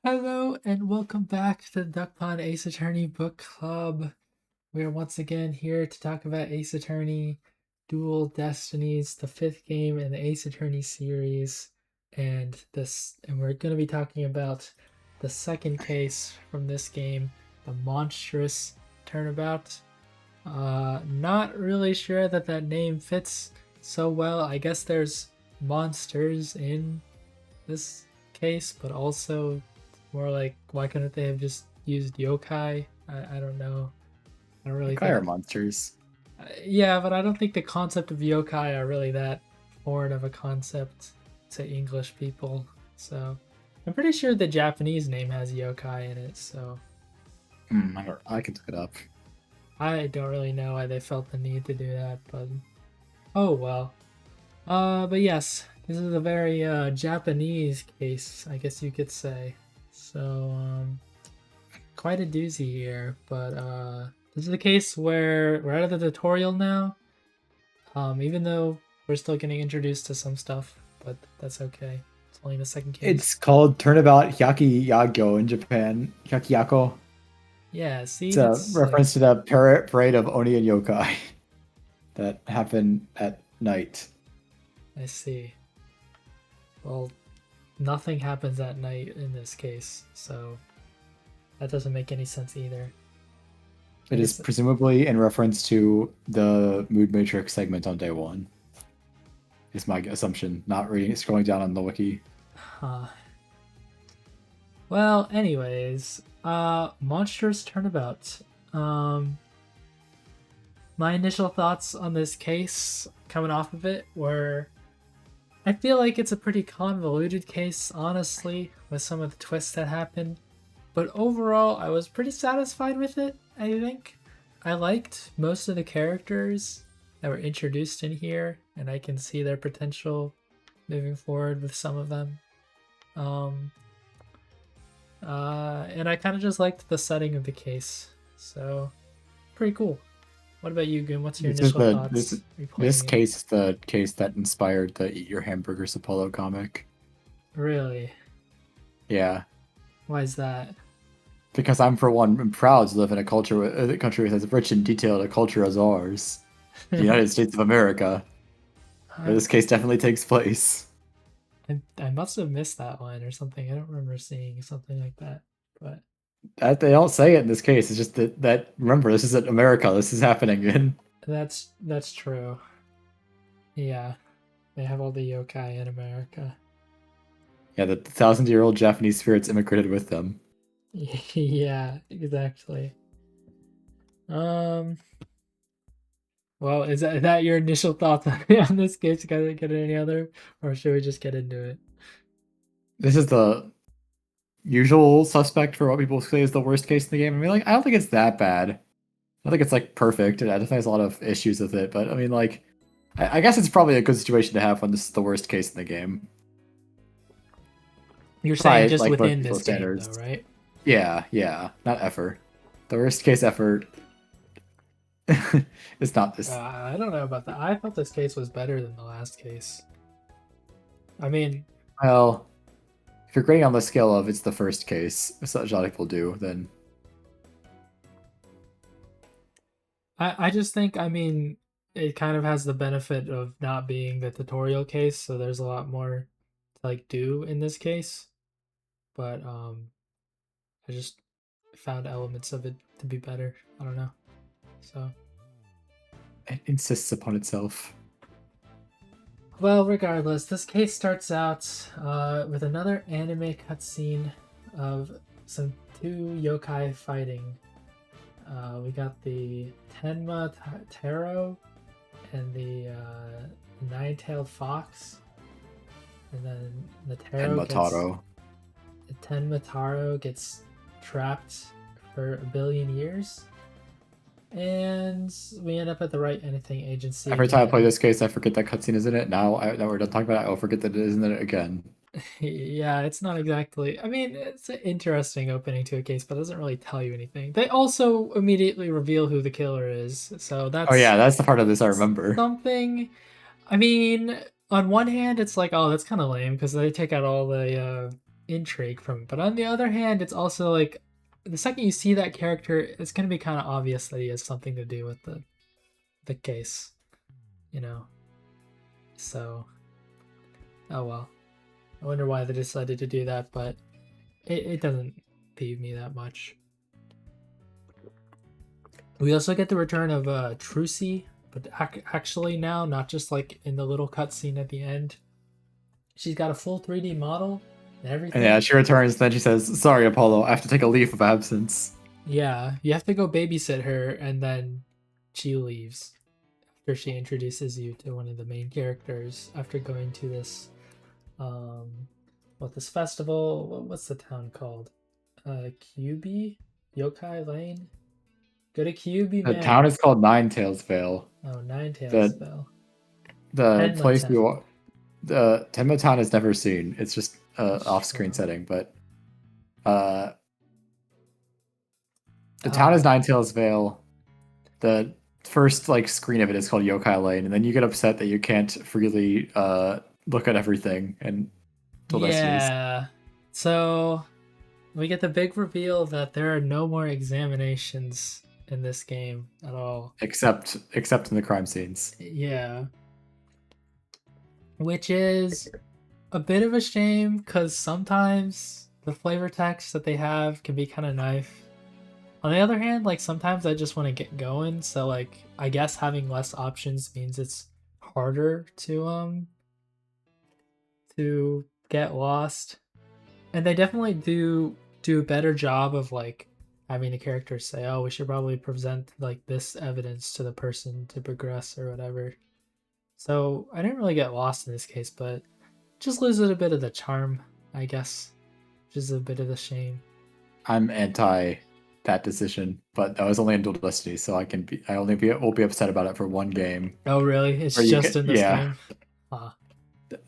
Hello and welcome back to the Duckpond Ace Attorney Book Club. We are once again here to talk about Ace Attorney Dual Destinies, the fifth game in the Ace Attorney series, and we're going to be talking about the second case from this game, the Monstrous Turnabout. Not really sure that name fits so well. I guess there's monsters in this case, but also more like, why couldn't they have just used yokai? I don't know. I don't really Yokai are think. monsters. Yeah, but I don't think the concept of yokai are really that foreign of a concept to English people. So I'm pretty sure the Japanese name has yokai in it. So I can look it up. I don't really know why they felt the need to do that, but oh well. But yes, this is a very Japanese case, I guess you could say. So quite a doozy here, but this is the case where we're out of the tutorial now. Even though we're still getting introduced to some stuff, but that's okay. It's only the second case. It's called Turnabout Hyakiyagyo in Japan. Hyakiyako. Yeah, see, It's a that's reference to the parade of Oni and yokai that happen at night. I see. Well, nothing happens at night in this case, so that doesn't make any sense either. It is presumably in reference to the Mood Matrix segment on day one. Is my assumption. Not reading, scrolling down on the wiki. Huh. Well, anyways, Monstrous Turnabout. My initial thoughts on this case coming off of it were, I feel like it's a pretty convoluted case, honestly, with some of the twists that happened. But overall, I was pretty satisfied with it, I think. I liked most of the characters that were introduced in here, and I can see their potential moving forward with some of them. And I kind of just liked the setting of the case, so pretty cool. What about you, Goom? What's your initial thoughts? This case is the case that inspired the Eat Your Hamburgers Apollo comic. Really? Yeah. Why is that? Because I'm, for one, I'm proud to live in a country as rich and detailed a culture as ours, the United States of America, where this case definitely takes place. I must have missed that one or something. I don't remember seeing something like that, but they don't say it in this case. It's just that remember, this is in America. This is happening in. That's true. Yeah, they have all the yokai in America. Yeah, the 1,000-year-old Japanese spirits immigrated with them. Yeah, exactly. Well, is that your initial thoughts on this case? You guys get any other, or should we just get into it? This is the usual suspect for what people say is the worst case in the game. I mean, like, I don't think it's that bad. I don't think it's like perfect. It definitely has a lot of issues with it, but I mean, like, I guess it's probably a good situation to have when this is the worst case in the game. You're saying just like, within this game, though, right? Yeah, not effort. The worst case effort. It's not this. I don't know about that. I thought this case was better than the last case. I mean, well, if you're grading on the scale of it's the first case, as a lot of people do, then I just think, I mean, it kind of has the benefit of not being the tutorial case, so there's a lot more to like do in this case. But I just found elements of it to be better. I don't know. So it insists upon itself. well, regardless, this case starts out with another anime cutscene of some two yokai fighting. We got the Tenma Taro and the nine-tailed fox, and then the Tenma Taro gets trapped for 1 billion years, and we end up at the Right Anything Agency. Every time I play this case, I forget that cutscene is in it. Now we're done talking about it, I'll forget that it isn't in it again. Yeah, it's not exactly. I mean, it's an interesting opening to a case, but it doesn't really tell you anything. They also immediately reveal who the killer is, so that's. Oh yeah, that's the part of this I remember. Something. I mean, on one hand, it's like, oh, that's kind of lame because they take out all the intrigue from it. But on the other hand, it's also like the second you see that character, it's gonna be kind of obvious that he has something to do with the case, you know. So, oh well. I wonder why they decided to do that, but it doesn't peeve me that much. We also get the return of Trucy, but actually now, not just like in the little cutscene at the end. She's got a full 3D model and everything. And yeah, she returns. Then she says, "Sorry, Apollo, I have to take a leave of absence." Yeah, you have to go babysit her, and then she leaves after she introduces you to one of the main characters. After going to this, this festival? What's the town called? QB, Yokai Lane. Go to QB The town Manor. is called Nine Tails Vale. Oh, Nine Tails The Vale. the Tenma place Town. you are, the Tenma Town is never seen. It's just off-screen setting, but the town is Nine Tails Vale. The first like screen of it is called Yokai Lane, and then you get upset that you can't freely look at everything and Yeah. So we get the big reveal that there are no more examinations in this game at all. except in the crime scenes. Yeah. Which is a bit of a shame because sometimes the flavor text that they have can be kind of nice. On the other hand, like sometimes I just want to get going, so like I guess having less options means it's harder to get lost. And they definitely do a better job of like having the characters say, "Oh, we should probably present like this evidence to the person to progress or whatever." So I didn't really get lost in this case, but just loses a bit of the charm, I guess, which is a bit of a shame. I'm anti that decision, but that was only in Dual Destiny, so will be upset about it for one game. Oh, really? It's just in this game? Huh.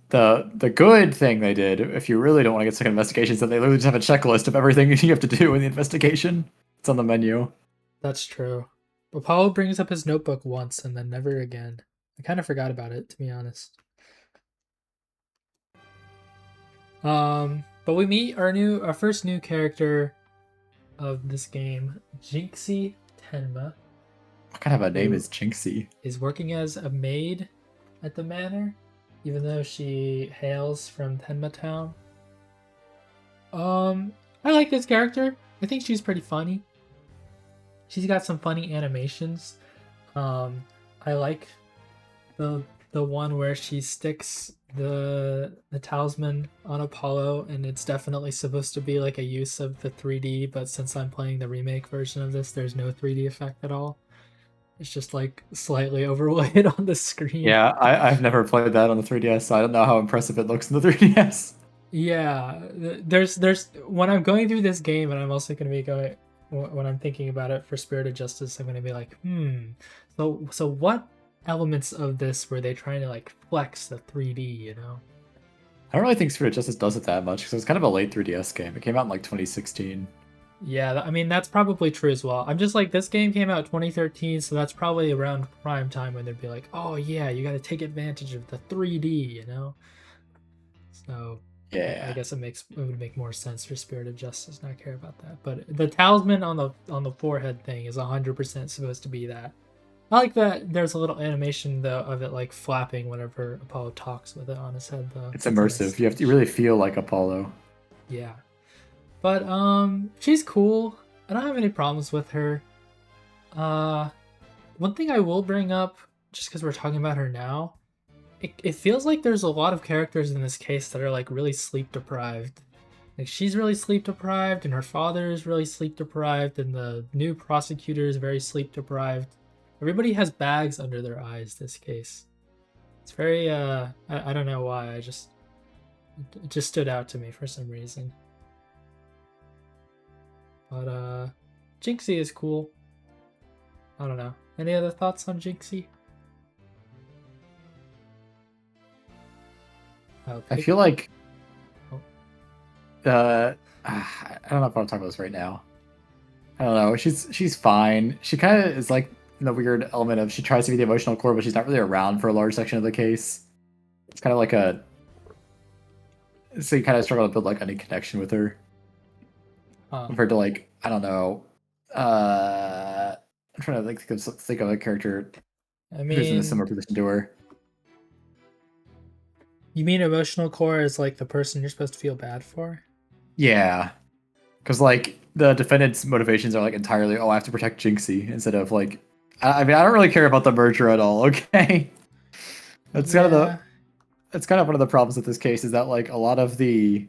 The good thing they did, if you really don't want to get second investigations, that they literally just have a checklist of everything you have to do in the investigation. It's on the menu. That's true. Apollo brings up his notebook once and then never again. I kind of forgot about it, to be honest. But we meet our first new character of this game, Jinxie Tenma. What kind of a name is Jinxie? Is working as a maid at the manor, even though she hails from Tenma Town. I like this character. I think she's pretty funny. She's got some funny animations. I like the one where she sticks the talisman on Apollo, and it's definitely supposed to be like a use of the 3D, but since I'm playing the remake version of this, there's no 3D effect at all. It's just like slightly overlaid on the screen. Yeah, I've never played that on the 3DS, so I don't know how impressive it looks in the 3DS. Yeah, there's when I'm going through this game, and I'm also going to be going when I'm thinking about it for Spirit of Justice, I'm going to be like, so what elements of this were they trying to like flex the 3D, you know? I don't really think Spirit of Justice does it that much because it was kind of a late 3DS game. It came out in like 2016. Yeah, I mean that's probably true as well. I'm just like, this game came out 2013, so that's probably around prime time when they'd be like, oh yeah, you got to take advantage of the 3D, you know? So yeah, I guess it would make more sense for Spirit of Justice not care about that. But the talisman on the forehead thing is 100% supposed to be that. I like that there's a little animation though of it like flapping whenever Apollo talks with it on his head though. It's immersive. You really feel like Apollo. Yeah. But she's cool. I don't have any problems with her. One thing I will bring up, just because we're talking about her now, it feels like there's a lot of characters in this case that are like really sleep deprived. Like she's really sleep deprived, and her father is really sleep deprived, and the new prosecutor is very sleep deprived. Everybody has bags under their eyes this case. It's very I don't know why, it just stood out to me for some reason. But Jinxie is cool. I don't know. Any other thoughts on Jinxie? I feel like I don't know if I want to talk about this right now. I don't know. She's fine. She kind of is like the weird element of she tries to be the emotional core, but she's not really around for a large section of the case. It's kind of like So you kind of struggle to build like any connection with her Huh. compared to like I don't know. I'm trying to like think of a character I who's in a similar mean, position to her. you mean emotional core is like the person you're supposed to feel bad for? Yeah, because like the defendant's motivations are like entirely, oh, I have to protect Jinxie instead of like, I mean, I don't really care about the merger at all. Okay, that's kind of the Yeah. that's kind of one of the problems with this case is that like a lot of the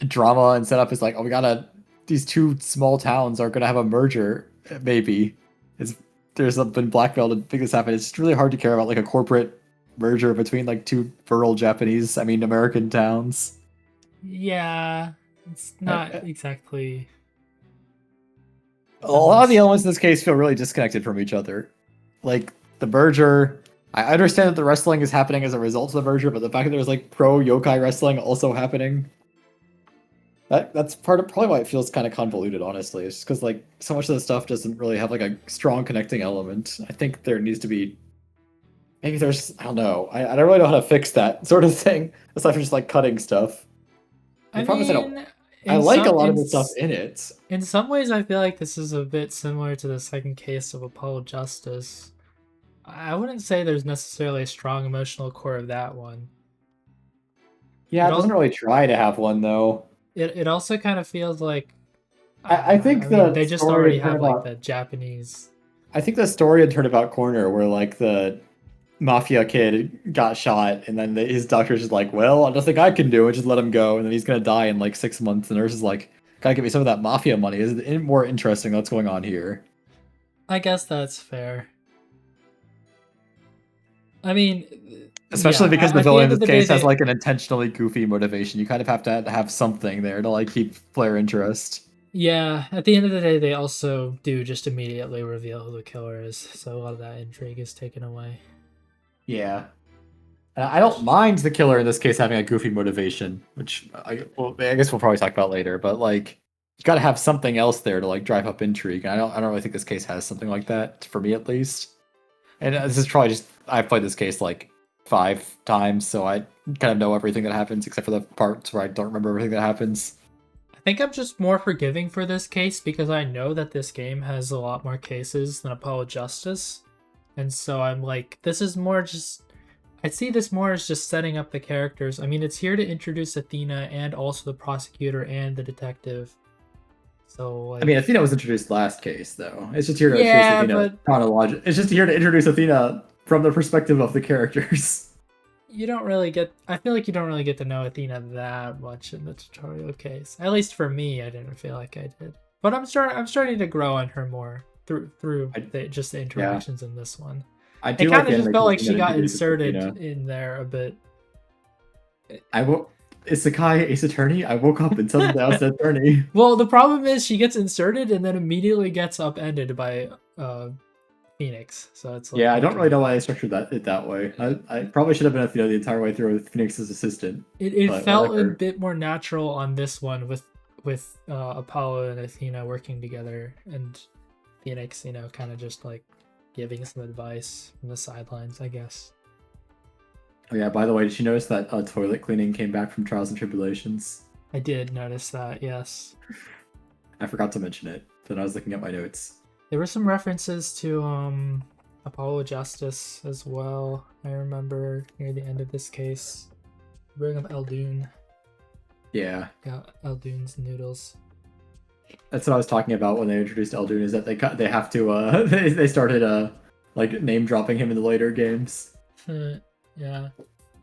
drama and setup is like, oh, we gotta these two small towns are gonna have a merger, maybe. It's there's been blackmailed to make this happen. It's really hard to care about like a corporate merger between like two rural Japanese, I mean American towns. Yeah. It's not exactly A the lot of the most. elements in this case feel really disconnected from each other. Like the merger, I understand that the wrestling is happening as a result of the merger, but the fact that there's like pro yokai wrestling also happening, that's part of probably why it feels kind of convoluted. Honestly, it's just because like so much of the stuff doesn't really have like a strong connecting element. I think there needs to be maybe there's I don't know. I don't really know how to fix that sort of thing aside from just like cutting stuff. I The problem is mean, I in like a some lot of in the stuff in it. in some ways, I feel like this is a bit similar to the second case of Apollo Justice. I wouldn't say there's necessarily a strong emotional core of that one. Yeah, It it doesn't all really try to have one though. it also kind of feels like I I think mean, the they just story already in have like Turnabout. the Japanese. I think the story in Turnabout Corner, where like the mafia kid got shot, and then his doctor's just like, "Well, I don't think I can do it. Just let him go." And then he's gonna die in like 6 months. The nurse is like, "Gotta give me some of that mafia money." Is it more interesting what's going on here? I guess that's fair. I mean, yeah. Especially because the At the villain in end of this the day, case has they like an intentionally goofy motivation. You kind of have to have something there to like keep player interest. yeah. At the end of the day, they also do just immediately reveal who the killer is, so a lot of that intrigue is taken away. Yeah. I don't mind the killer in this case having a goofy motivation, which I guess we'll probably talk about later. But like, you got to have something else there to like drive up intrigue. And I don't really think this case has something like that for me at least. And this is probably just I've played this case like 5 times, so I kind of know everything that happens except for the parts where I don't remember everything that happens. I think I'm just more forgiving for this case because I know that this game has a lot more cases than Apollo Justice. And so I'm like, this is more just. I see this more as just setting up the characters. I mean, it's here to introduce Athena and also the prosecutor and the detective. So, I mean, like. Athena was introduced last case, though. It's just here to introduce Yeah, Athena but chronologically. It's just here to introduce Athena from the perspective of the characters. you don't really get. I feel like you don't really get to know Athena that much in the tutorial case. At least for me, I didn't feel like I did. But I'm starting to grow on her more through I, just the yeah, interactions in this one. I It do like kind the of just anime felt like cutscene she that got introduces inserted Athena. in there a bit. I will. Is Sakai Ace Attorney? I woke up and suddenly I was an attorney. Well, the problem is she gets inserted and then immediately gets upended by Phoenix. So it's Yeah, like, I don't really okay. know why I structured it that way. I probably should have been Athena the entire way through with Phoenix's assistant, It but felt a whatever. bit more natural on this one with Apollo and Athena working together and Phoenix, kind of just like giving some advice from the sidelines, I guess. Oh yeah, by the way, did you notice that toilet cleaning came back from Trials and Tribulations? I did notice that, yes. I forgot to mention it. Then I was looking at my notes. There were some references to Apollo Justice as well. I remember near the end of this case. Bring up Eldoon. Yeah, Got Eldoon's noodles. that's what I was talking about when they introduced Eldoon. Is that they have to they started like name dropping him in the later games. Yeah.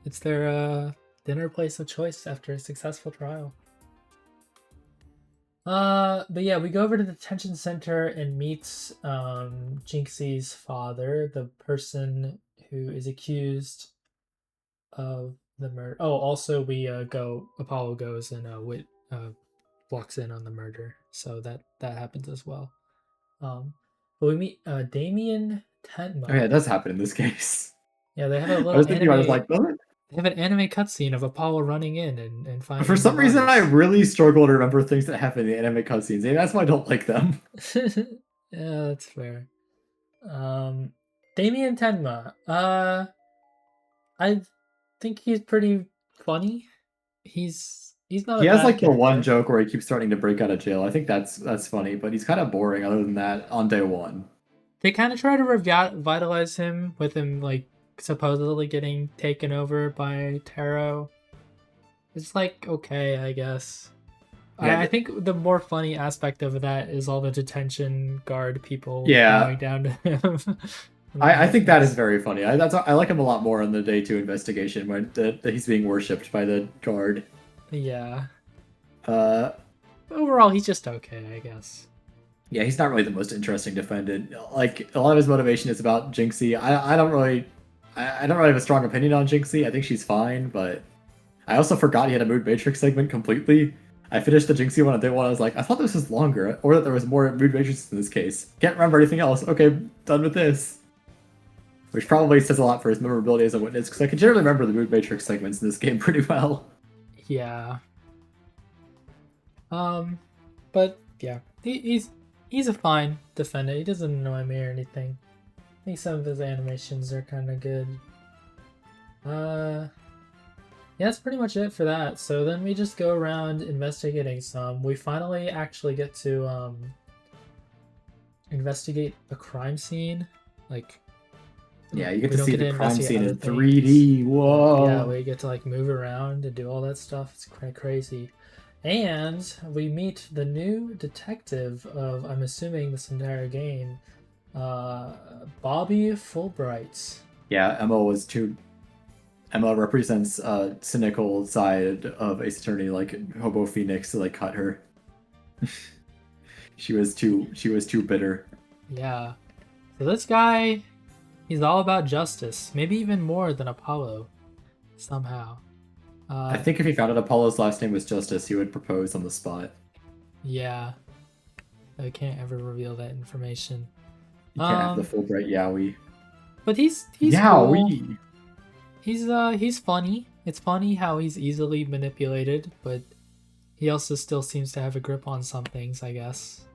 It's their dinner place of choice after a successful trial. But yeah, we go over to the detention center and meets Jinxie's father, the person who is accused of the murder. Oh, also we go. Apollo goes and Wit walks in on the murder, so that happens as well. But we meet Damien Oh yeah, Tenma. it does happen in this case. Yeah, they have a I little was thinking, I was anime. like, does it? They have an anime cutscene of Apollo running in and For finding the some reason, I bodies. really struggle to remember things that happen in the anime cutscenes. Maybe that's why I don't like them. Yeah, that's fair. Um, Damien Tenma. I've think he's pretty funny. He's not He a has bad like the one character. joke where he keeps starting to break out of jail. I think that's funny, but he's kind of boring other than that on day one. They kind of try to revitalize him with him like supposedly getting taken over by Taro. It's like okay, I guess. Yeah, I think the more funny aspect of that is all the detention guard people yeah. bowing down to him. And then I his think that is face. very funny. I like him a lot more on the day two investigation when that he's being worshipped by the guard. Yeah. Uh, Overall, he's just okay, I guess. yeah, he's not really the most interesting defendant. Like a lot of his motivation is about Jinxie. I don't really, I don't really have a strong opinion on Jinxie. I think she's fine, but I also forgot he had a Mood Matrix segment completely. I finished the Jinxie one on day one. I was like, I thought this was longer, or that there was more Mood Matrix in this case. Can't remember anything else. Okay, done with this. Which probably says a lot for his memorability as a witness, because I can generally remember the Mood Matrix segments in this game pretty well. Yeah. Um, but yeah, he's a fine defendant. He doesn't annoy me or anything. I think some of his animations are kind of good. Uh, yeah, that's pretty much it for that. So then we just go around investigating some. We finally actually get to investigate a crime scene. Like Yeah, you get we to don't see get the to crime investigate scene other in things, 3D. but yeah, Whoa! we get to like move around and do all that stuff. It's kind of crazy. And we meet the new detective of, I'm assuming, this entire game, Bobby Fulbright. Yeah, Emma represents a cynical side of Ace Attorney, like Hobo Phoenix, to like cut her. She was too bitter. Yeah. So this guy, he's all about justice, maybe even more than Apollo, somehow. I Uh, think if he found out Apollo's last name was Justice, he would propose on the spot. yeah, I can't ever reveal that information. You can't have the Um, Fulbright Yowie. but he's cool. Yowie! He's funny. It's funny how he's easily manipulated, but he also still seems to have a grip on some things, I guess.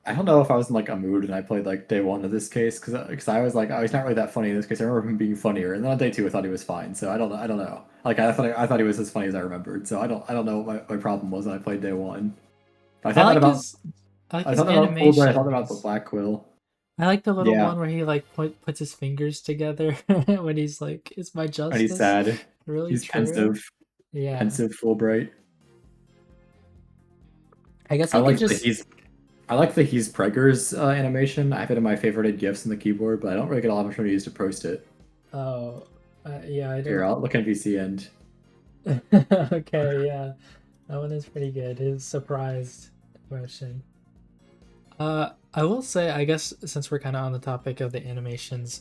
I don't know if I was in like a mood when I played like day one of this case because I was like, oh, he's not really that funny in this case. I remember him being funnier, and then on day two I thought he was fine. So I don't know. Like I thought he was as funny as I remembered. So I don't know what my problem was when I played day one. But I like his I like I his thought that about Fulbright. I thought that about the animations. Black Quill. I like the little Yeah, one where he like puts his fingers together when he's like, "It's my and he's justice sad. really He's true?" Yeah, pensive Fulbright. I guess I I could like the just. he's Preggers animation. I have it in my favorited gifs in the keyboard, but I don't really get a lot of opportunities to post it. Oh, yeah, I Here, don't. I'll look at VC end. Okay, yeah, that one is pretty good. His surprised emotion. I will say, I guess since we're kind of on the topic of the animations,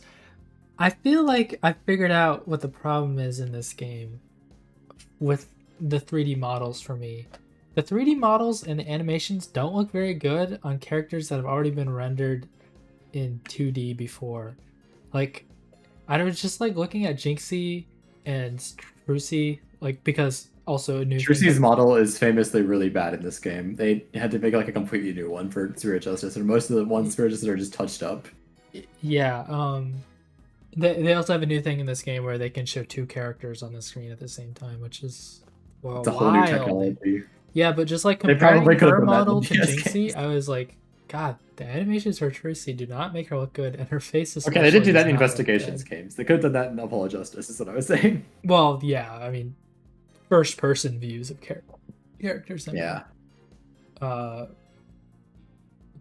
I feel like I figured out what the problem is in this game with the 3D models for me. The 3D models and the animations don't look very good on characters that have already been rendered in 2D before. Like, I was just like looking at Jinxie and Trucy, like, because also a new thing Trucy's that, model is famously really bad in this game. They had to make like a completely new one for Spirit Justice, and most of the ones Spirit Justice are just touched up. yeah, they also have a new thing in this game where they can show two characters on the screen at the same time, which is, well, It's a whole new wild. technology. Yeah, but just like They comparing probably could have her done that in model the to DS Jinxie, games. I was like, God, the animations for Tracy do not make her look good, and her face Okay, they did especially do does that in not look Investigations good. games. They could have done that in Apollo Justice, is what I was saying. Well, yeah, I mean, first person views of characters, I mean. Yeah. Uh,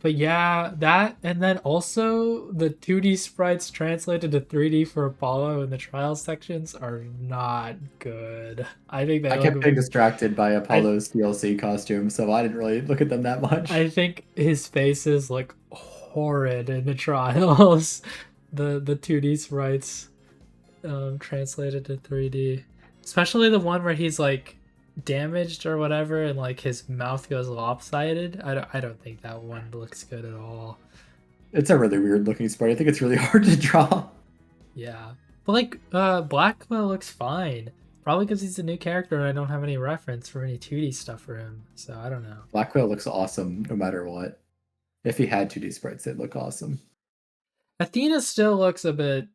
but yeah, that, and then also the 2D sprites translated to 3D for Apollo in the trial sections are not good. I think they I look. kept getting distracted by I Apollo's DLC costume, so I didn't really look at them that much. I think his faces look horrid in the trials. The 2D sprites translated to 3D. Especially the one where he's like damaged or whatever and like his mouth goes lopsided. I don't think that one looks good at all. It's a really weird looking sprite. I think it's really hard to draw. Yeah. But like Blackwell looks fine. Probably because he's a new character and I don't have any reference for any 2D stuff for him. So I don't know. Black Whale looks awesome no matter what. If he had 2D sprites, they'd look awesome. Athena still looks a bit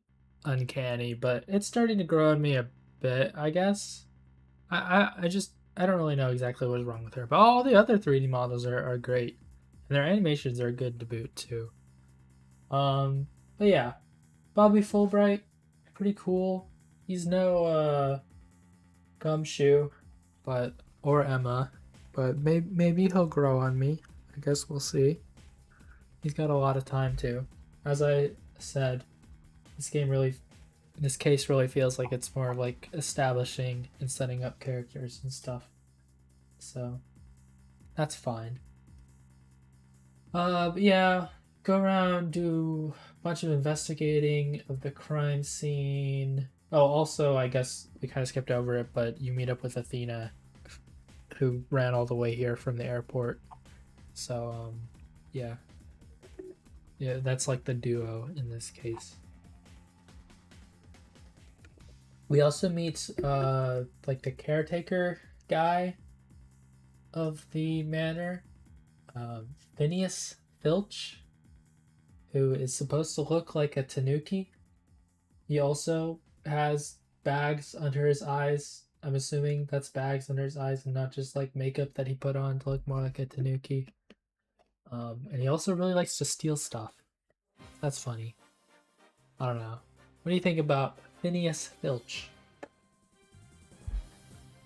uncanny, but it's starting to grow on me a bit, I guess. I don't really know exactly what's wrong with her, but all the other 3D models are great, and their animations are good to boot too. But yeah, Bobby Fulbright, pretty cool. He's no Gumshoe, but or Emma, but maybe he'll grow on me. I guess we'll see. He's got a lot of time too. As I said, this case really feels like it's more like establishing and setting up characters and stuff. So that's fine. But yeah, go around, do a bunch of investigating of the crime scene. Oh, also, I guess we kind of skipped over it, but you meet up with Athena, who ran all the way here from the airport. So, yeah. Yeah, that's like the duo in this case. We also meet, like the caretaker guy of the manor, Phineas Filch, who is supposed to look like a tanuki. He also has bags under his eyes. I'm assuming that's bags under his eyes and not just like makeup that he put on to look more like a tanuki. And he also really likes to steal stuff. That's funny. I don't know. What do you think about Phineas Filch?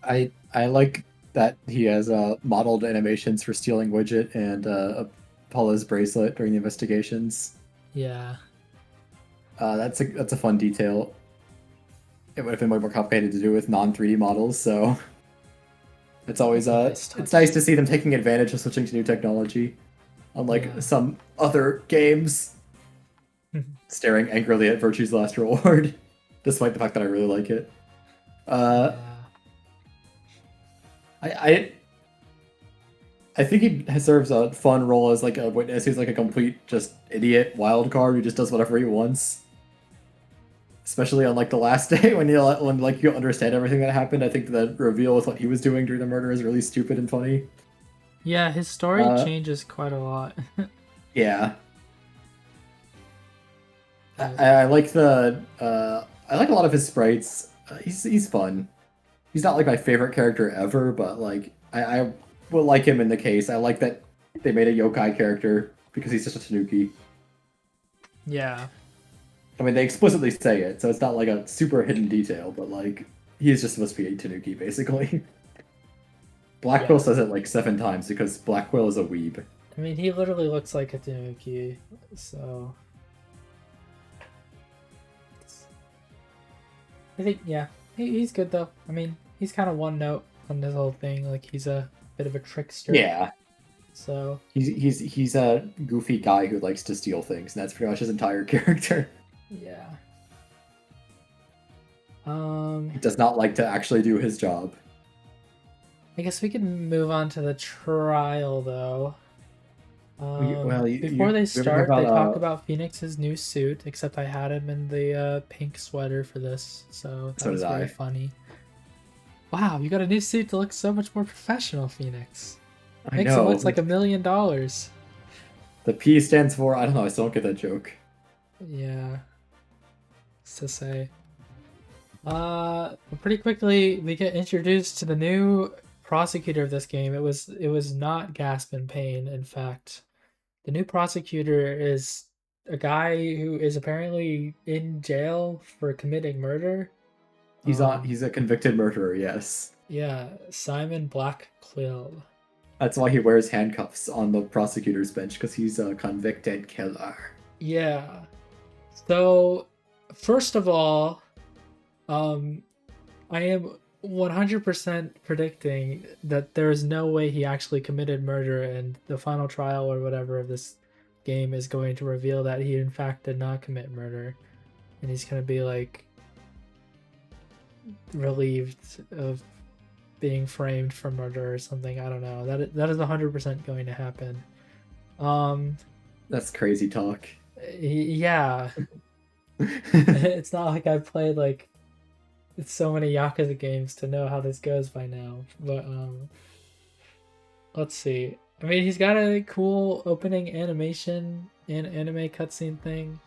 I like that he has modeled animations for stealing Widget and Paula's bracelet during the investigations. Yeah. That's a fun detail. It would have been way more complicated to do with non 3D models, so it's always That's a nice touch. it's nice to see them taking advantage of switching to new technology, unlike Yeah. some other games. Staring angrily at Virtue's Last Reward, despite the fact that I really like it. Yeah. I think he serves a fun role as like a witness. He's like a complete just idiot wild card who just does whatever he wants. Especially on like the last day when you understand everything that happened. I think the reveal with what he was doing during the murder is really stupid and funny. Yeah, his story changes quite a lot. Yeah. But, I like the I like a lot of his sprites. He's fun. He's not like my favorite character ever, but like I will like him in the case. I like that they made a yokai character because he's just a tanuki. yeah. I mean, they explicitly say it, so it's not like a super hidden detail, but like he's just supposed to be a tanuki basically. Blackwell Yeah. says it like 7 times because Blackwell is a weeb. I mean, he literally looks like a tanuki, so I think yeah, he's good though. I mean, he's kind of one note on this whole thing. Like he's a bit of a trickster. Yeah, So he's a goofy guy who likes to steal things, and that's pretty much his entire character. yeah. He does not like to actually do his job. I guess we can move on to the trial though. Before they we start, about, they talk about Phoenix's new suit. Except I had him in the pink sweater for this, so that So was did very I. funny. Wow, you got a new suit to look so much more professional, Phoenix. I Makes him know. look like $1 million. The P stands for I don't know. I still don't get that joke. Yeah, to say. Pretty quickly we get introduced to the new prosecutor of this game. It was not Gasp and Payne. In fact, the new prosecutor is a guy who is apparently in jail for committing murder. He's a convicted murderer. Yes. Yeah, Simon Blackquill. That's why he wears handcuffs on the prosecutor's bench because he's a convicted killer. Yeah. So, first of all, I am 100% predicting that there is no way he actually committed murder, and the final trial or whatever of this game is going to reveal that he in fact did not commit murder, and he's going to be like relieved of being framed for murder or something. I don't know. That is 100% going to happen. That's crazy talk. Yeah. It's not like I've played like so many Yakuza games to know how this goes by now. But let's see. I mean, he's got a cool opening animation and anime cutscene thing.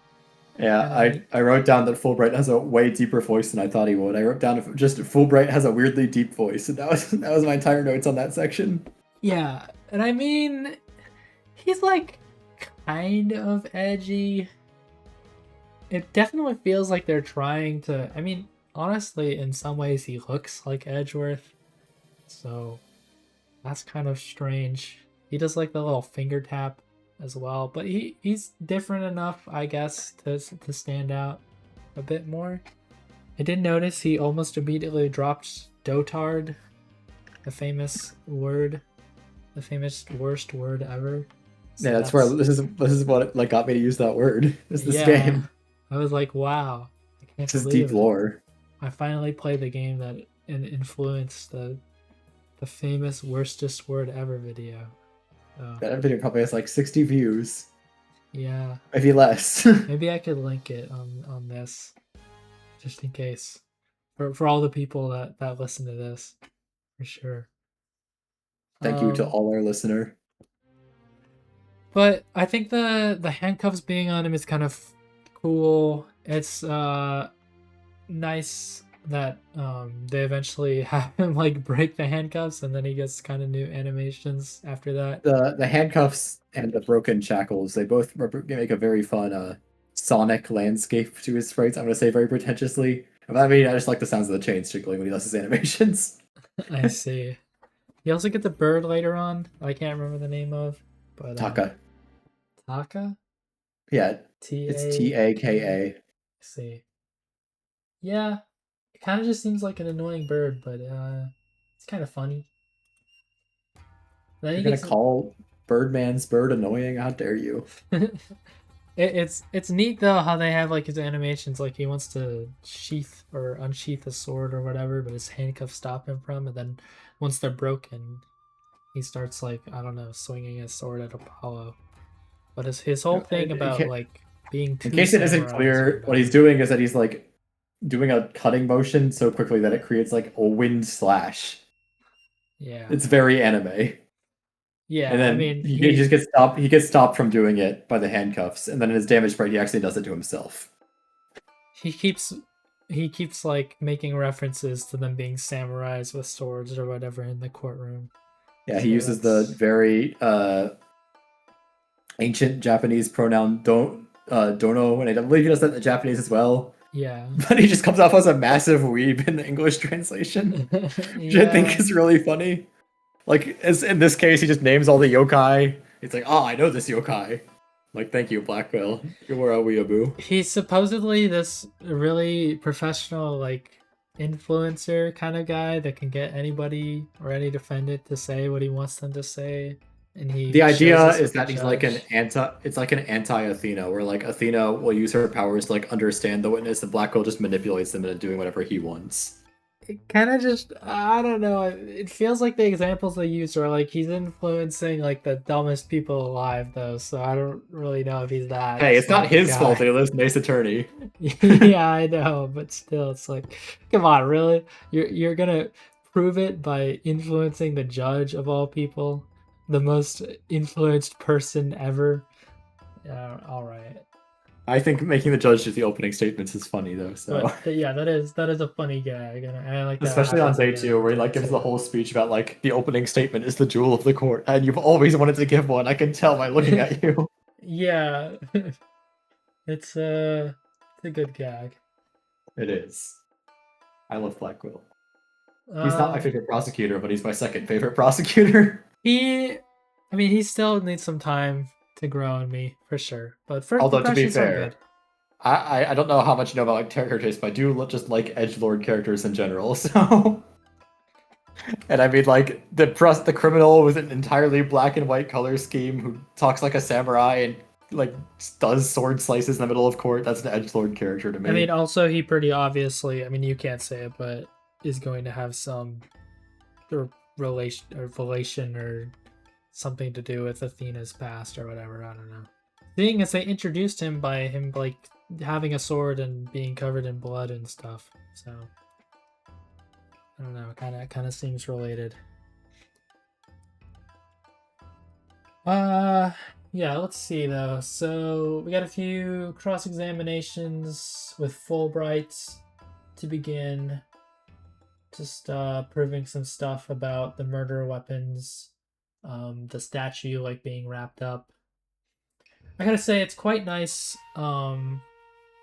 Yeah, Kind of neat. I wrote down that Fulbright has a way deeper voice than I thought he would. I wrote down just Fulbright has a weirdly deep voice, and that was my entire notes on that section. Yeah, and I mean, he's like kind of edgy. It definitely feels like they're trying to. I mean, honestly, in some ways, he looks like Edgeworth, so that's kind of strange. He does like the little finger tap as well, but he's different enough, I guess, to stand out a bit more. I did notice he almost immediately dropped dotard, the famous word, the famous worst word ever. So Yeah, that's where that's this is what like got me to use that word. Is this yeah. game? I was like, wow, I can't This is deep believe lore. I finally played the game that influenced the famous worstest word ever video. So That video probably has like 60 views, yeah, maybe less. maybe I could link it on this just in case for all the people that listen to this for sure. Thank you to Um, all our listener. but I think the handcuffs being on him is kind of cool. It's nice that they eventually have him like break the handcuffs and then he gets kind of new animations after that. The handcuffs and the broken shackles, they both make a very fun sonic landscape to his sprites. I'm gonna say very pretentiously. I mean, I just like the sounds of the chains jiggling when he does his animations. I see. You also get the bird later on. I can't remember the name of, but Taka. Taka, Yeah, T it's A K. Taka. See, yeah, it kind of just seems like an annoying bird, but it's kind of funny. Then You're he gonna gets call Birdman's bird annoying? How dare you? it's neat though how they have like his animations, like he wants to sheath or unsheath a sword or whatever, but his handcuffs stop him from, and then once they're broken, he starts like I don't know swinging his sword at Apollo. But his whole thing about like being In two case it isn't samurais or clear, what he's whatever. doing is that he's like doing a cutting motion so quickly that it creates like a wind slash. Yeah, It's very anime. And yeah. I then mean, he just gets stopped. He gets stopped from doing it by the handcuffs, and then in his damage sprite, he actually does it to himself. he keeps he keeps like making references to them being samurais with swords or whatever in the courtroom. Yeah, he So uses the that's very ancient Japanese pronoun dono, and I believe he does that in the Japanese as well. yeah. But he just comes off as a massive weeb in the English translation, which I think Yeah. is really funny. Like as in this case, he just names all the yokai. It's like, oh, I know this yokai. Like, thank you, Blackwell. You were a weeaboo. He's supposedly this really professional like influencer kind of guy that can get anybody or any defendant to say what he wants them to say, and he The shares idea this is with the that he's like an judge. it's like an anti-Athena, where like Athena will use her powers to like understand the witness, and Blackwell just manipulates them into doing whatever he wants. It kind of just I don't know. It feels like the examples they use are like he's influencing like the dumbest people alive though, so I don't really know if he's that Hey, it's not smart of a his fault guy. that he lives in Ace Attorney. Yeah, I know, but still, it's like, come on, really? You're gonna prove it by influencing the judge of all people, the most influenced person ever. Yeah, all right. I think making the judge do the opening statements is funny though. So, But yeah, that is a funny gag, and I like that it especially on happens day again two, in where he day like gives the two. whole speech about like the opening statement is the jewel of the court, and you've always wanted to give one. I can tell by looking at you. Yeah, it's a good gag. It is. I love Blackwell. He's not my Um, favorite prosecutor, but he's my second favorite prosecutor. he, I mean, he still needs some time to grow on me for sure, but first Although to be impressions are fair, good. I don't know how much you know about like character taste, but I do just like edgelord characters in general. So, and I mean like the criminal with an entirely black and white color scheme who talks like a samurai and like does sword slices in the middle of court. That's an edgelord character to I mean, me. also he pretty obviously, I mean, you can't say it, but is going to have some relation or something to do with Athena's past or whatever. I don't know. Seeing as they introduced him by him like having a sword and being covered in blood and stuff, so I don't know. Kind of seems related. Uh, Yeah, let's see though. So we got a few cross examinations with Fulbright to begin. Just proving some stuff about the murder weapons, the statue like being wrapped up. I gotta say it's quite nice.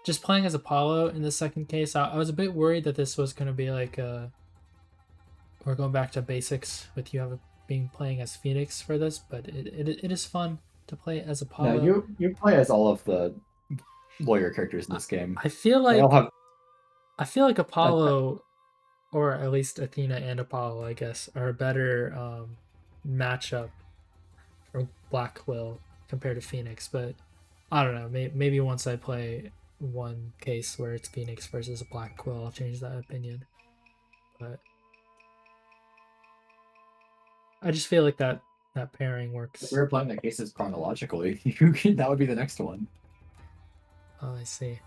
Just playing as Apollo in the second case. I was a bit worried that this was gonna be like we're going back to basics with you having being playing as Phoenix for this, but it is fun to play as No, Apollo. you play as all of the lawyer characters in I, this game. I feel They all like have that. Apollo, or at least Athena and Apollo, I guess, are a better matchup for Black Quill compared to Phoenix. But I don't know. Maybe once I play one case where it's Phoenix versus a Black Quill, I'll change that opinion. But I just feel like that pairing If works. we were playing the cases chronologically, that would be the next one. Oh, I see.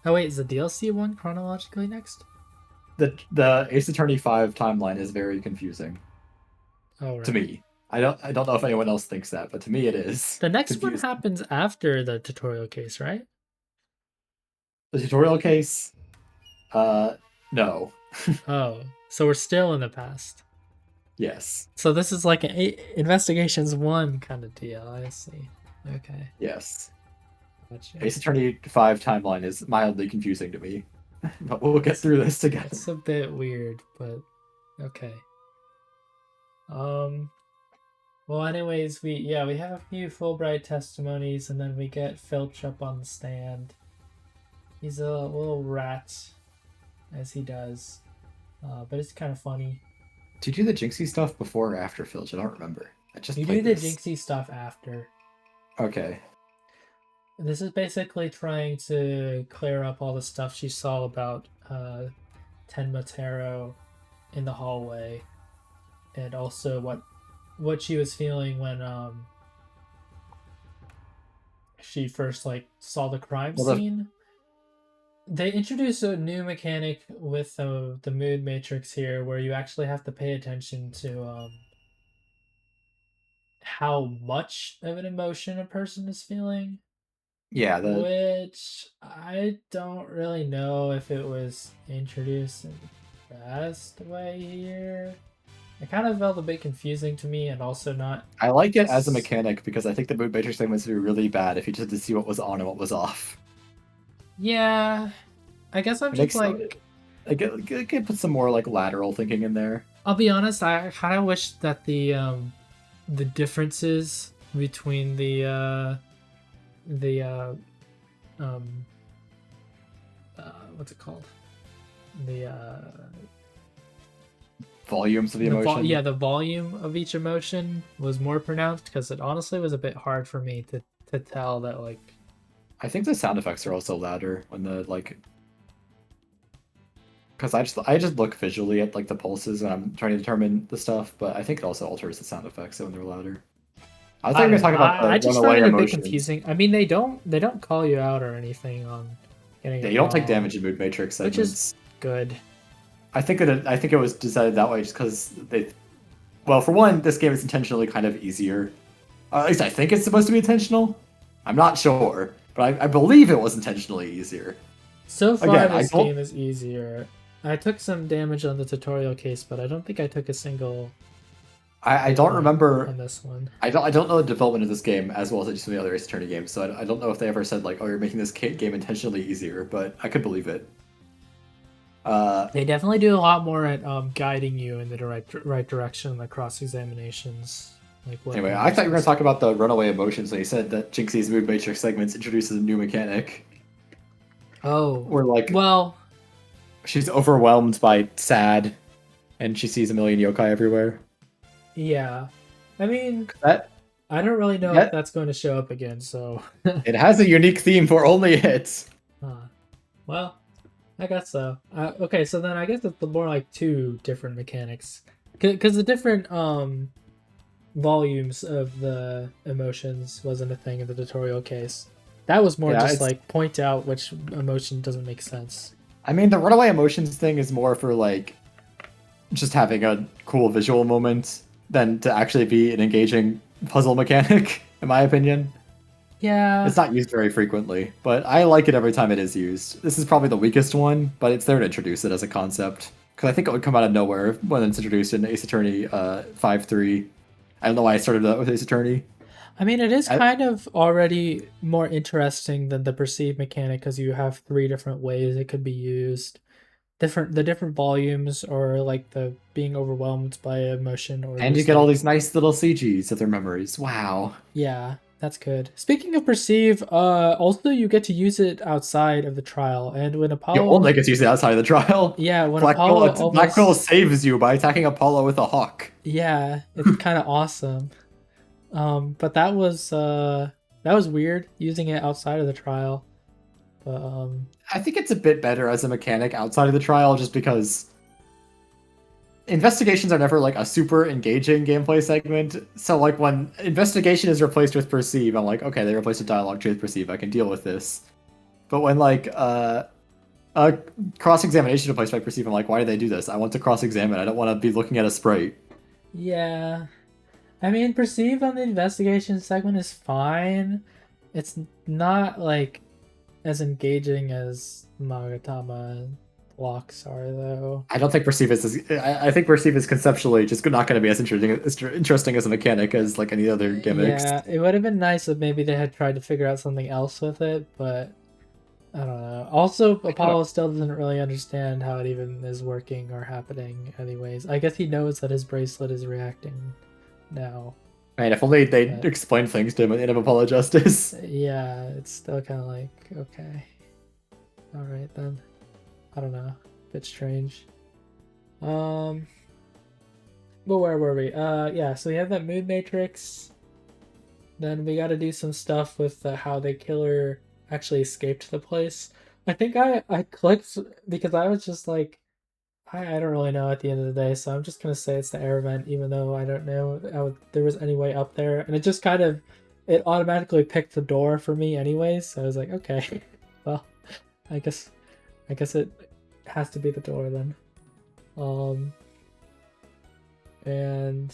Oh wait, is the DLC one chronologically next? The Ace Attorney 5 timeline is very confusing Oh to right. me. I don't know if anyone else thinks that, but to me it is The next one confusing. happens after the tutorial case, right? The tutorial case, uh, no. Oh, so we're still in the past. Yes. So this is like an investigations one kind of deal. I see. Okay, Yes. gotcha. Ace Attorney 5 timeline is mildly confusing to me. But we'll get It's through this together. it's a bit weird, but okay. Um. Well, anyways, we have a few Fulbright testimonies, and then we get Filch up on the stand. He's a little rat, as he does, but it's kind of funny. Did you do the Jinxie stuff before or after Filch? I don't remember. I just You do played the this. Jinxie stuff after. Okay. This is basically trying to clear up all the stuff she saw about Tenma Taro in the hallway, and also what she was feeling when she first like saw the crime Well, the scene. They introduce a new mechanic with the mood matrix here, where you actually have to pay attention to how much of an emotion a person is feeling, yeah, the which I don't really know if it was introduced in the best way here. It kind of felt a bit confusing to me, and also not. I like it as a mechanic because I think the mood matrix segments would be really bad if you just had to see what was on and what was off. Yeah, I guess I'm It just makes like. it could put some more like lateral thinking in there. I'll be honest. I kind of wish that the differences between the um what's it called, the Volumes of the emotion. the volume of each emotion was more pronounced, because it honestly was a bit hard for me to tell that like. I think the sound effects are also louder when the like because I just look visually at like the pulses when I'm trying to determine the stuff, but I think it also alters the sound effects when they're louder. I thought I you were don't know. talking about I the just found runaway it a bit emotions. confusing. I mean, they don't call you out or anything on getting Yeah, it you don't take wrong, damage in mood matrix which is segments. good. I think it was decided that way just because they. Well, for one, this game is intentionally kind of easier. At least I think it's supposed to be intentional. I'm not sure, but I believe it was intentionally easier. So far, Again, I this don't game is easier. I took some damage on the tutorial case, but I don't think I took a single I hit don't point remember. on this one. I don't know the development of this game as well as I do some of the other Ace Attorney games, so I don't know if they ever said like, "Oh, you're making this game intentionally easier," but I could believe it. They definitely do a lot more at guiding you in the right direction in the cross examinations. Like what Anyway, things I you're thought you were going supposed to talk about the runaway emotions when you said that Jinxie's mood matrix segments introduces a new mechanic Oh, where like well, she's overwhelmed by sad, and she sees a million yokai everywhere. yeah. I mean, That I don't really know if that that's going to show up again, so. it has a unique theme for only hits. Well, I guess so. Okay, so then I guess it's more like two different mechanics, because the different volumes of the emotions wasn't a thing in the tutorial case. That was more Yeah, just it's. like point out which emotion doesn't make sense. I mean, the runaway emotions thing is more for like just having a cool visual moment than to actually be an engaging puzzle mechanic. in my opinion. Yeah. It's not used very frequently, but I like it every time it is used. This is probably the weakest one, but it's there to introduce it as a concept. Because I think it would come out of nowhere when it's introduced in Ace Attorney 5.3. I don't know why I started that with Ace Attorney. I mean, it is I, kind of already more interesting than the perceive mechanic because you have three different ways it could be used. The different volumes, or like the being overwhelmed by emotion, or and you just get all like, these nice little CGs of their memories. Wow. yeah, that's good. Speaking of perceive, also you get to use it outside of the trial, and when You Apollo, only get to use it outside of the trial. yeah, when Black Apollo Quill, Black Quill almost, saves you by attacking Apollo with a hawk. yeah, it's kind of awesome. But that was weird using it outside of the trial. But I think it's a bit better as a mechanic outside of the trial just because investigations are never like a super engaging gameplay segment. So like when investigation is replaced with perceive, I'm like, okay, they replaced a dialogue tree with perceive. I can deal with this. But when like cross examination is replaced by perceive, I'm like, why did they do this? I want to cross examine. I don't want to be looking at a sprite. yeah, I mean, perceive on the investigation segment is fine. It's not like as engaging as Magatama blocks are, though. I don't think perceive is. I think perceive is conceptually just not going to be as interesting as a mechanic as like any other gimmicks. Yeah, it would have been nice if maybe they had tried to figure out something else with it, but I don't know. Also, Apollo still doesn't really understand how it even is working or happening, anyways. I guess he knows that his bracelet is reacting now. Man, if only they But explained things to him at the end of Apollo Justice. yeah, it's still kind of like, okay, all right then. I don't know. Bit strange. Um, but where were we? Yeah. So we have that mood matrix. Then we got to do some stuff with how the killer actually escaped the place. I think I clicked because I was just like, I don't really know at the end of the day, so I'm just gonna say it's the air vent, even though I don't know how there was any way up there, and it just kind of it automatically picked the door for me anyways. So I was like, okay, well, I guess it has to be the door then. Um, and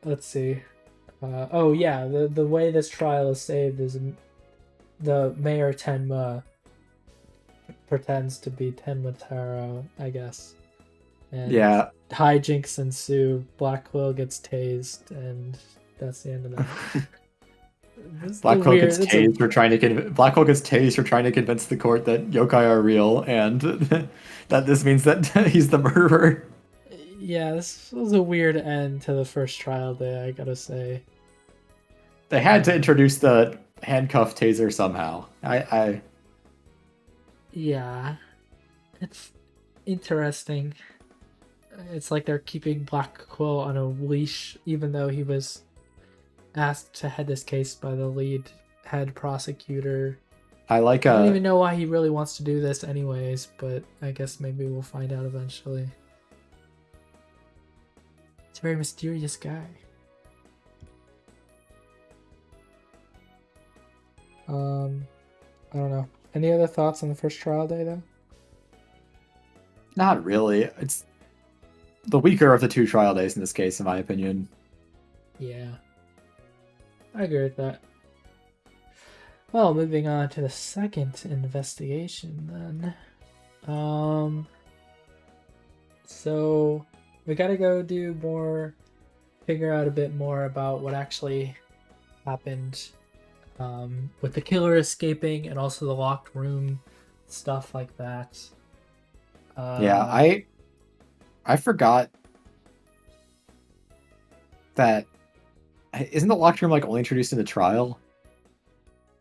let's see. Oh yeah, the way this trial is saved is the Mayor Tenma pretends to be Tenma Taro, I guess, and Yeah. hijinks ensue. Black Quill gets tased, and that's the end of that. This is a Black Quill weird. gets That's a tased for trying to Black Quill gets tased for trying to convince the court that yokai are real and that this means that he's the murderer. yeah. This was a weird end to the first trial day, I gotta say. They had to introduce the handcuff taser somehow. I Yeah, it's interesting. It's like they're keeping Black Quill on a leash, even though he was asked to head this case by the lead head prosecutor. I like I don't even know why he really wants to do this anyways, but I guess maybe we'll find out eventually. It's a very mysterious guy. I don't know. Any other thoughts on the first trial day though? not really. It's the weaker of the two trial days in this case, in my opinion. Yeah. I agree with that. Well, moving on to the second investigation then. So we gotta go do more, figure out a bit more about what actually happened with the killer escaping and also the locked room, stuff like that. Yeah, I forgot that isn't the locked room like only introduced in the trial?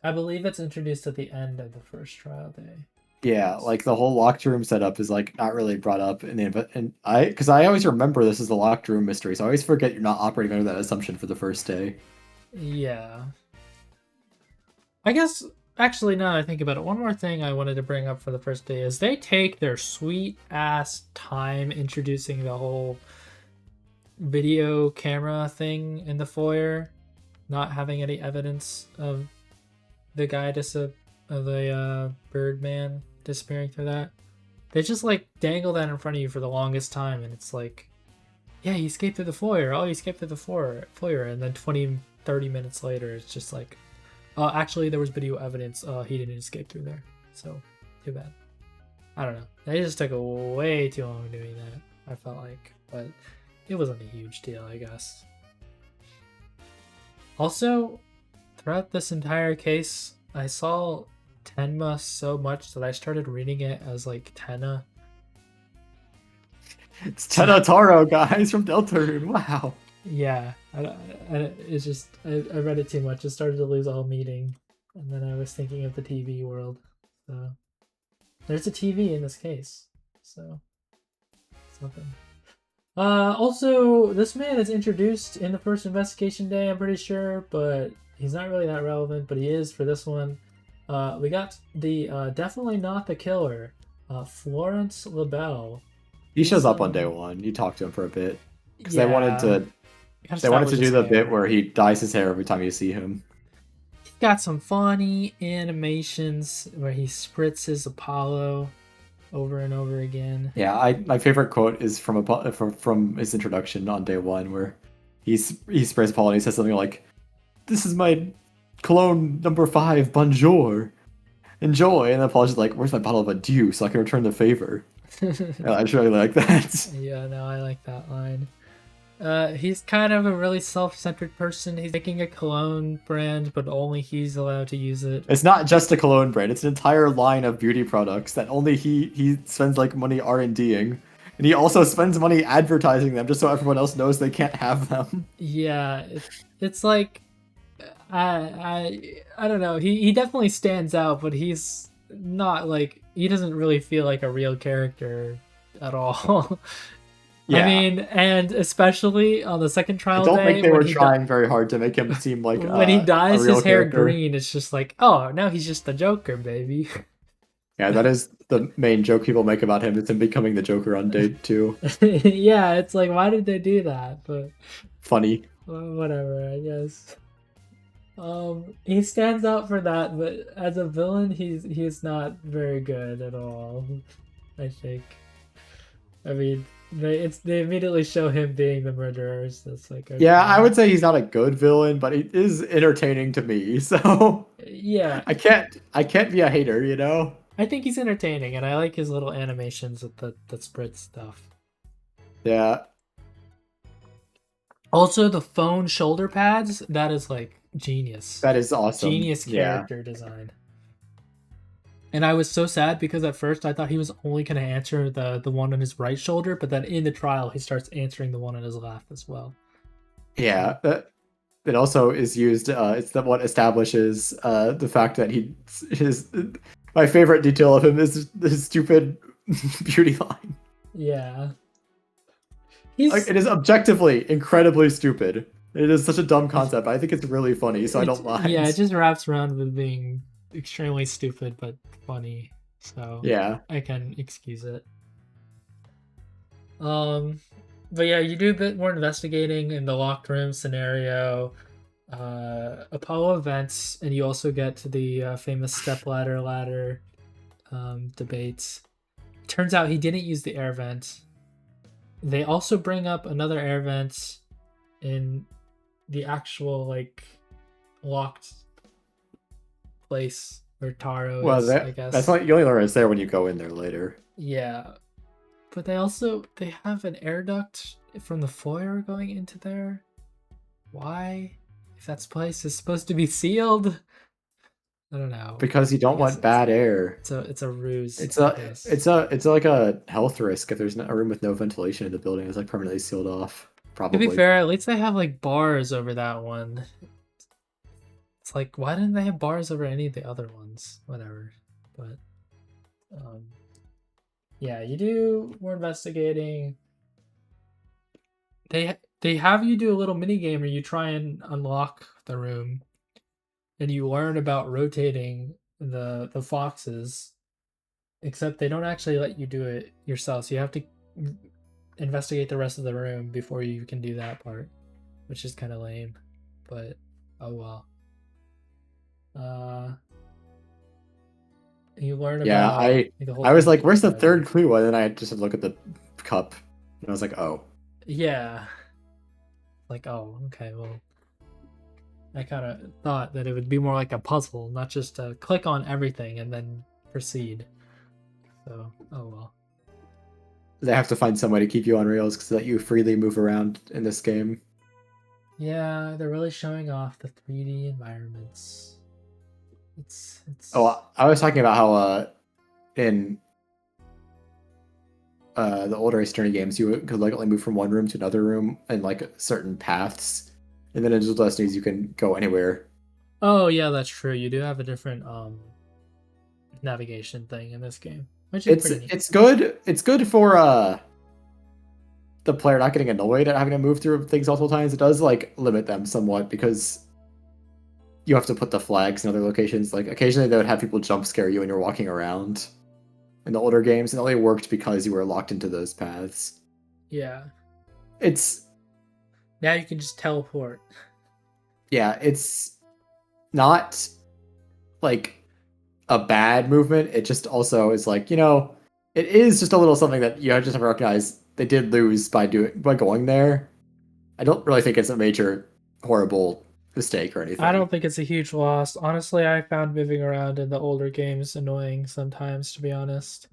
I believe it's introduced at the end of the first trial day. Yeah, like the whole locked room setup is like not really brought up in the and because I always remember this is the locked room mystery, so I always forget you're not operating under that assumption for the first day. Yeah. I guess actually now that I think about it, one more thing I wanted to bring up for the first day is they take their sweet ass time introducing the whole video camera thing in the foyer, not having any evidence of the guy of the Birdman disappearing through that. They just like dangle that in front of you for the longest time, and it's like yeah, he escaped through the foyer. Oh, he escaped through the foyer, and then 20, 30 minutes later, it's just like, actually, there was video evidence. He didn't escape through there. So, too bad. I don't know. They just took way too long doing that, I felt like. But it wasn't a huge deal, I guess. Also, throughout this entire case, I saw Tenma so much that I started reading it as like Tenna. It's Tenna Taro, guys, from Deltarune. Wow. Yeah, it's just I read it too much. It started to lose all meaning, and then I was thinking of the TV world. So there's a TV in this case, so something. Also, this man is introduced in the first investigation day, I'm pretty sure, but he's not really that relevant, but he is for this one. We got the definitely not the killer, Florence LaBelle. He shows up on day one. You talk to him for a bit because Yeah, they wanted to establish do his the hair. bit where he dyes his hair every time you see him. He's got some funny animations where he spritzes Apollo over and over again. Yeah, my favorite quote is from his introduction on day one, where he sprays Paul and he says something like, "This is my cologne number 5, bonjour, enjoy." And then Paul's just like, "Where's my bottle of adieu so I can return the favor?" I just really like that. Yeah, no, I like that line. He's kind of a really self-centered person. He's making a cologne brand, but only he's allowed to use it. It's not just a cologne brand; it's an entire line of beauty products that only he spends like money R&Ding, and he also spends money advertising them just so everyone else knows they can't have them. Yeah, it's like I don't know. He definitely stands out, but he's not like he doesn't really feel like a real character at all. Yeah. I mean, and especially on the second trial I don't day, think they when were he trying very hard to make him seem like when he a dyes real his hair character. green, it's just like, oh, now he's just the Joker, baby. Yeah, that is the main joke people make about him. It's him becoming the Joker on day 2. Yeah, it's like, why did they do that? But Funny. well, whatever, I guess. He stands out for that, but as a villain, he's not very good at all. I think. I mean, they immediately show him being the murderer. So it's like, okay. Yeah, I would say he's not a good villain, but he is entertaining to me. So yeah, I can't be a hater, you know? I think he's entertaining, and I like his little animations with the spritz stuff. Yeah. Also, the phone shoulder pads, that is like genius. That is awesome. Genius character design. And I was so sad because at first I thought he was only going to answer the one on his right shoulder, but then in the trial he starts answering the one on his left as well. Yeah, it also is used. It's what establishes the fact that his. My favorite detail of him is his stupid beauty line. Yeah, like, it is objectively incredibly stupid. It is such a dumb concept. But I think it's really funny, so I don't mind. Yeah, it just wraps around with being extremely stupid but funny. So yeah, I can excuse it. But yeah, you do a bit more investigating in the locked room scenario. Apollo events, and you also get to the famous stepladder ladder debates. Turns out he didn't use the air vent. They also bring up another air vent in the actual like locked place where Taro is, I guess. That's like you only learn it's there when you go in there later. Yeah. But they have an air duct from the foyer going into there. Why? If that place is supposed to be sealed, I don't know. Because you don't want bad air. It's a ruse. It's like a health risk if there's a room with no ventilation in the building. It's like permanently sealed off. Probably. To be fair, at least they have like bars over that one. It's like, why didn't they have bars over any of the other ones? Whatever. But yeah, you do more investigating. They have you do a little mini game where you try and unlock the room, and you learn about rotating the foxes. Except they don't actually let you do it yourself, so you have to investigate the rest of the room before you can do that part, which is kind of lame. But oh well. You learn about. Yeah, I was like, "Where's the third clue?" And then I just had to look at the cup, and I was like, "Oh." Yeah. Like, oh, okay, well, I kind of thought that it would be more like a puzzle, not just click on everything and then proceed. So, oh well. They have to find some way to keep you on rails because let you freely move around in this game. Yeah, they're really showing off the 3D environments. It's Oh, I was talking about how in the older Ace Attorney games, you could like only move from one room to another room in like certain paths, and then in Digital Destinies you can go anywhere. Oh yeah, that's true. You do have a different navigation thing in this game, which is pretty neat. It's good. It's good for the player not getting annoyed at having to move through things multiple times. It does like limit them somewhat because you have to put the flags in other locations. Like occasionally they would have people jump scare you when you're walking around in the older games, and it only worked because you were locked into those paths. Yeah. It's Now you can just teleport. yeah, it's not like a bad movement. It just also is like, it is just a little something that you just have to recognize they did lose by going there. I don't really think it's a major horrible mistake or I anything. don't think it's a huge loss. Honestly, I found moving around in the older games annoying sometimes, to be honest.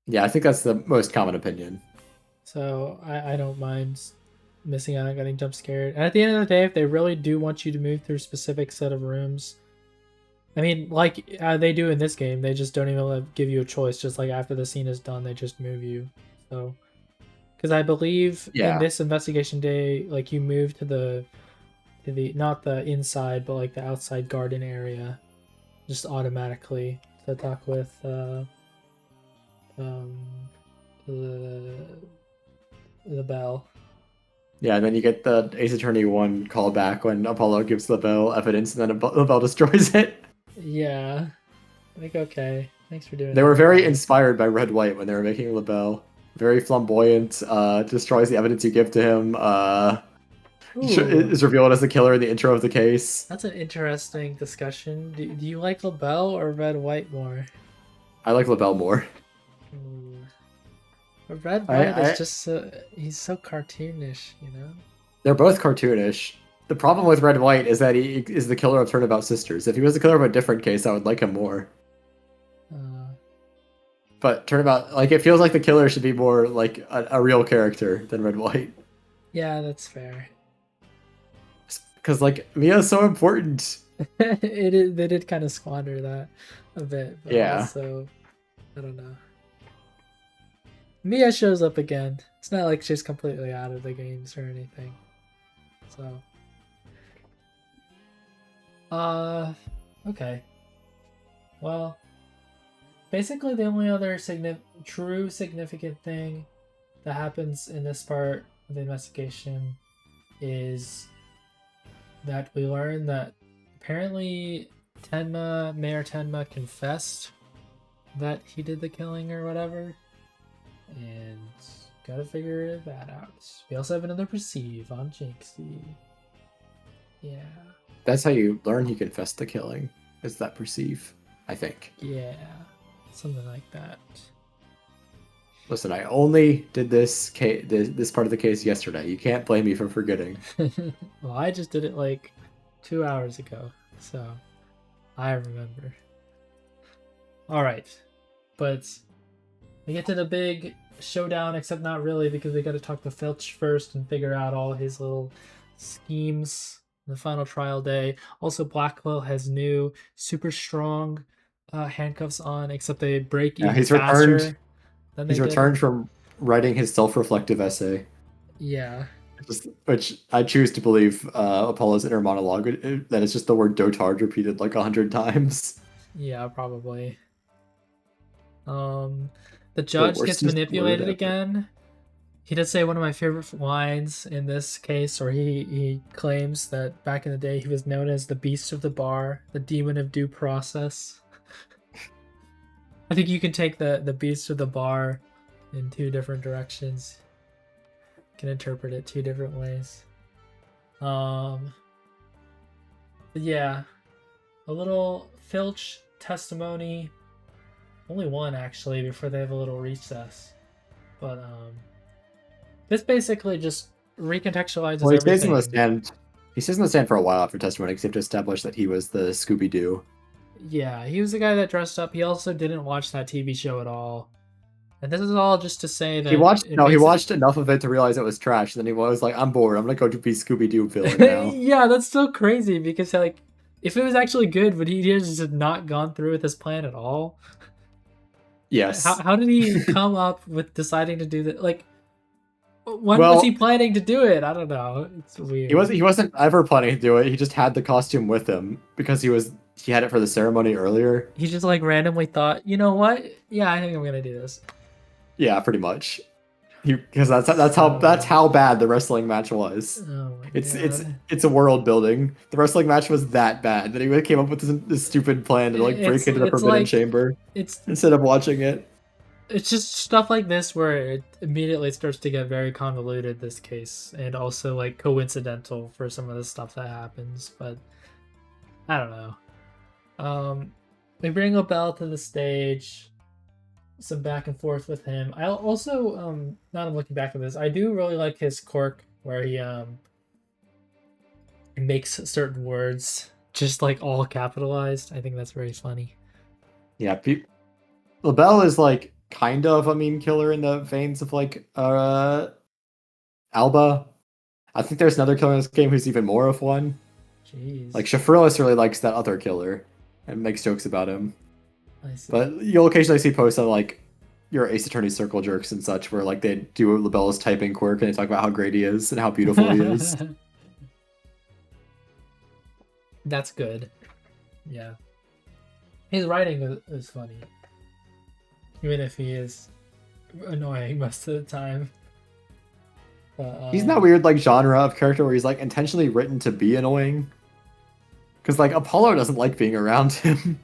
Yeah, I think that's the most common opinion. So I don't mind missing out on getting jump scared. And at the end of the day, if they really do want you to move through a specific set of rooms, I mean, like they do in this game, they just don't even give you a choice. Just like after the scene is done, they just move you. So, because I believe in Yeah. this investigation day, like you move to the not the inside, but like the outside garden area, just automatically to talk with um the the bell. Yeah, and then you get the Ace Attorney 1 callback when Apollo gives the bell evidence and then the bell destroys it. Yeah, like okay, thanks for doing They were that, very Apollo. inspired by Red White when they were making LaBelle. Very flamboyant, destroys the evidence you give to him, Ooh, is revealed as the killer in the intro of the case. that's an interesting discussion. Do you like LaBelle or Red White more? I like LaBelle more. Ooh. But Red I, White is I just he's so cartoonish, you know? They're both cartoonish. The problem with Red White is that he is the killer of Turnabout Sisters. If he was the killer of a different case, I would like him more. Uh, But Turnabout, like, it feels like the killer should be more like a real character than Red White. yeah, that's fair. Because, like, Mia's so important. It is, they did kind of squander that a bit, but Yeah. also I don't know. Mia shows up again. It's not like she's completely out of the games or anything. So, uh, okay. Well, basically the only other true significant thing that happens in this part of the investigation is that we learn that apparently Mayor Tenma confessed that he did the killing or whatever, and gotta figure that out. We also have another perceive on Jinxie. Yeah. That's how you learn he confessed the killing, is that perceive, I think. Yeah. Something like that. Listen, I only did this part of the case yesterday. You can't blame me for forgetting. Well, I just did it like 2 hours ago, so I remember. Alright. But we get to the big showdown, except not really, because we gotta talk to Filch first and figure out all his little schemes. The final trial day. Also, Blackwell has new super strong handcuffs on, except they break Yeah, even faster than they he's did. returned from writing his self-reflective essay. Yeah, Which I choose to believe Apollo's inner monologue that it's just the word dotard repeated like 100 times. yeah, probably. Um, the The judge gets worstest word manipulated ever. again. He did say one of my favorite lines in this case, or he claims that back in the day he was known as the beast of the bar, the demon of due process. I think you can take the beast of the bar in two different directions. You can interpret it two different ways. Um, but yeah, a little Filch testimony. Only one actually before they have a little recess. But This basically just recontextualizes Well, he stays in the everything. stand. He stays in the stand for a while after testimony because you have to establish that he was the Scooby Doo. Yeah, he was the guy that dressed up. He also didn't watch that TV show at all. And this is all just to say He that watched it no, he makes it. watched enough of it to realize it was trash. And then he was like, "I'm bored. I'm gonna go to be Scooby Doo villain now." Yeah, that's so crazy because like if it was actually good, would he just not gone through with his plan at all? How Yes. how did he even come up with deciding to do that? Like when was he Well, planning to do it? I don't know. It's he weird. wasn't. He wasn't ever planning to do it. He just had the costume with him because he had it for the ceremony earlier. He just like randomly thought, you know what? Yeah, I think I'm gonna do this. Yeah, pretty much. Because that's So, how bad the wrestling match was. oh my It's it's god, it's a world building. The wrestling match was that bad that he came up with this stupid plan to like break into the it's Forbidden like Chamber it's instead of watching it. it's just stuff like this where it immediately starts to get very convoluted. This case and also like coincidental for some of the stuff that happens, but I don't know. We bring LaBelle to the stage. Some back and forth with him. I also now I'm looking back at this, I do really like his quirk where he makes certain words just like all capitalized. I think that's very funny. Yeah, LaBelle is like kind of a meme killer in the veins of like Alba. I think there's another killer in this game who's even more of one. Like Jeez. Shafrillis really likes that other killer and makes jokes about him. I see. But you'll occasionally see posts on like your Ace Attorney circle jerks and such where like they do LaBelle's typing quirk and they talk about how great he is and how beautiful he is. That's good. Yeah. His writing is funny. Even if he is annoying most of the time. But, He's in that weird like genre of character where he's like intentionally written to be annoying. Because like Apollo doesn't like being around him.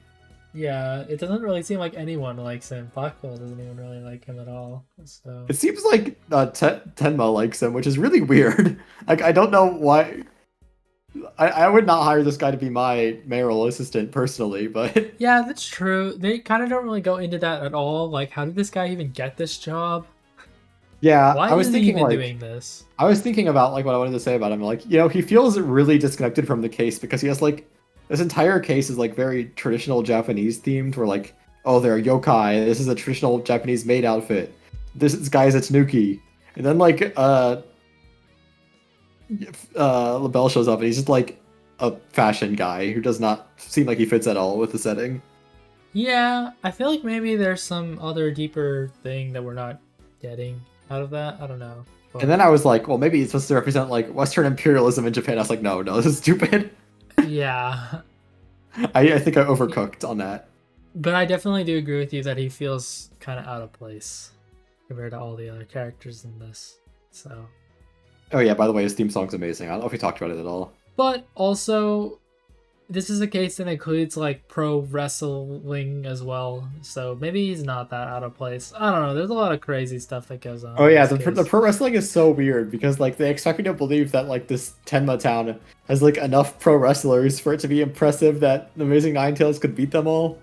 yeah, it doesn't really seem like anyone likes him. Blackwell doesn't even really like him at all. So It seems like Tenma likes him, which is really weird. Like I don't know why. I would not hire this guy to be my mayoral assistant personally, but yeah, that's true. They kind of don't really go into that at all. Like, how did this guy even get this job? yeah, Why is he even doing this? I was thinking about like what I wanted to say about him. Like, he feels really disconnected from the case because he has like this entire case is like very traditional Japanese themed. Where like, oh, they're yokai. This is a traditional Japanese maid outfit. This guy's a tanuki, and then like LaBelle shows up and he's just like a fashion guy who does not seem like he fits at all with the setting. Yeah, I feel like maybe there's some other deeper thing that we're not getting out of that. I don't know. And But then I was like, well, maybe he's supposed to represent like Western imperialism in Japan. I was like, no, this is stupid. yeah, I think I overcooked on that. but I definitely do agree with you that he feels kind of out of place compared to all the other characters in this. So, Oh yeah, by the way, his theme song's amazing. I don't know if we talked about it at all. but also this is a case that includes like pro wrestling as well, so maybe he's not that out of place. I don't know. There's a lot of crazy stuff that goes on Oh in yeah, this the case. pro wrestling is so weird because like they expect me to believe that like this Tenma town has like enough pro wrestlers for it to be impressive that the Amazing Nine Tails could beat them all.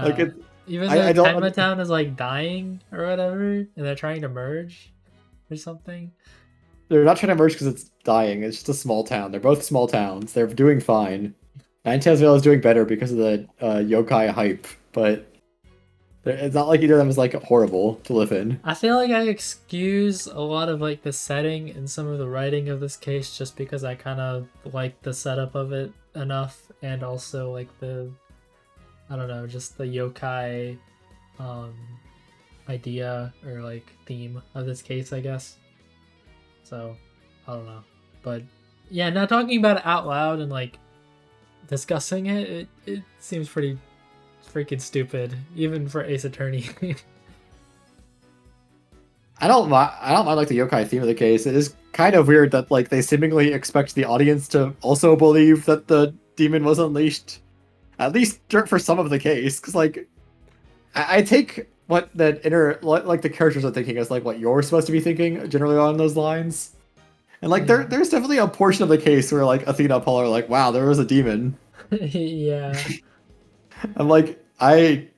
Like Yeah, it, even though I Tenma don't. Town is like dying or whatever, and they're trying to merge or something. They're not trying to merge because it's dying. It's just a small town. They're both small towns. They're doing fine. Nine Tails Vale is doing better because of the yokai hype, but it's not like either of them is like horrible to live in. I feel like I excuse a lot of like the setting and some of the writing of this case just because I kind of like the setup of it enough, and also like the I don't know, just the yokai um idea or like theme of this case, I guess. So, I don't know. But yeah, now talking about it out loud and like discussing it seems pretty freaking stupid, even for Ace Attorney. I don't mind like the yokai theme of the case. It is kind of weird that like they seemingly expect the audience to also believe that the demon was unleashed, at least for some of the case. Because like I take what the inner like the characters are thinking as like what you're supposed to be thinking generally along those lines. And like yeah. there's definitely a portion of the case where like Athena and Paul are like, wow, there was a demon. yeah. I'm like, I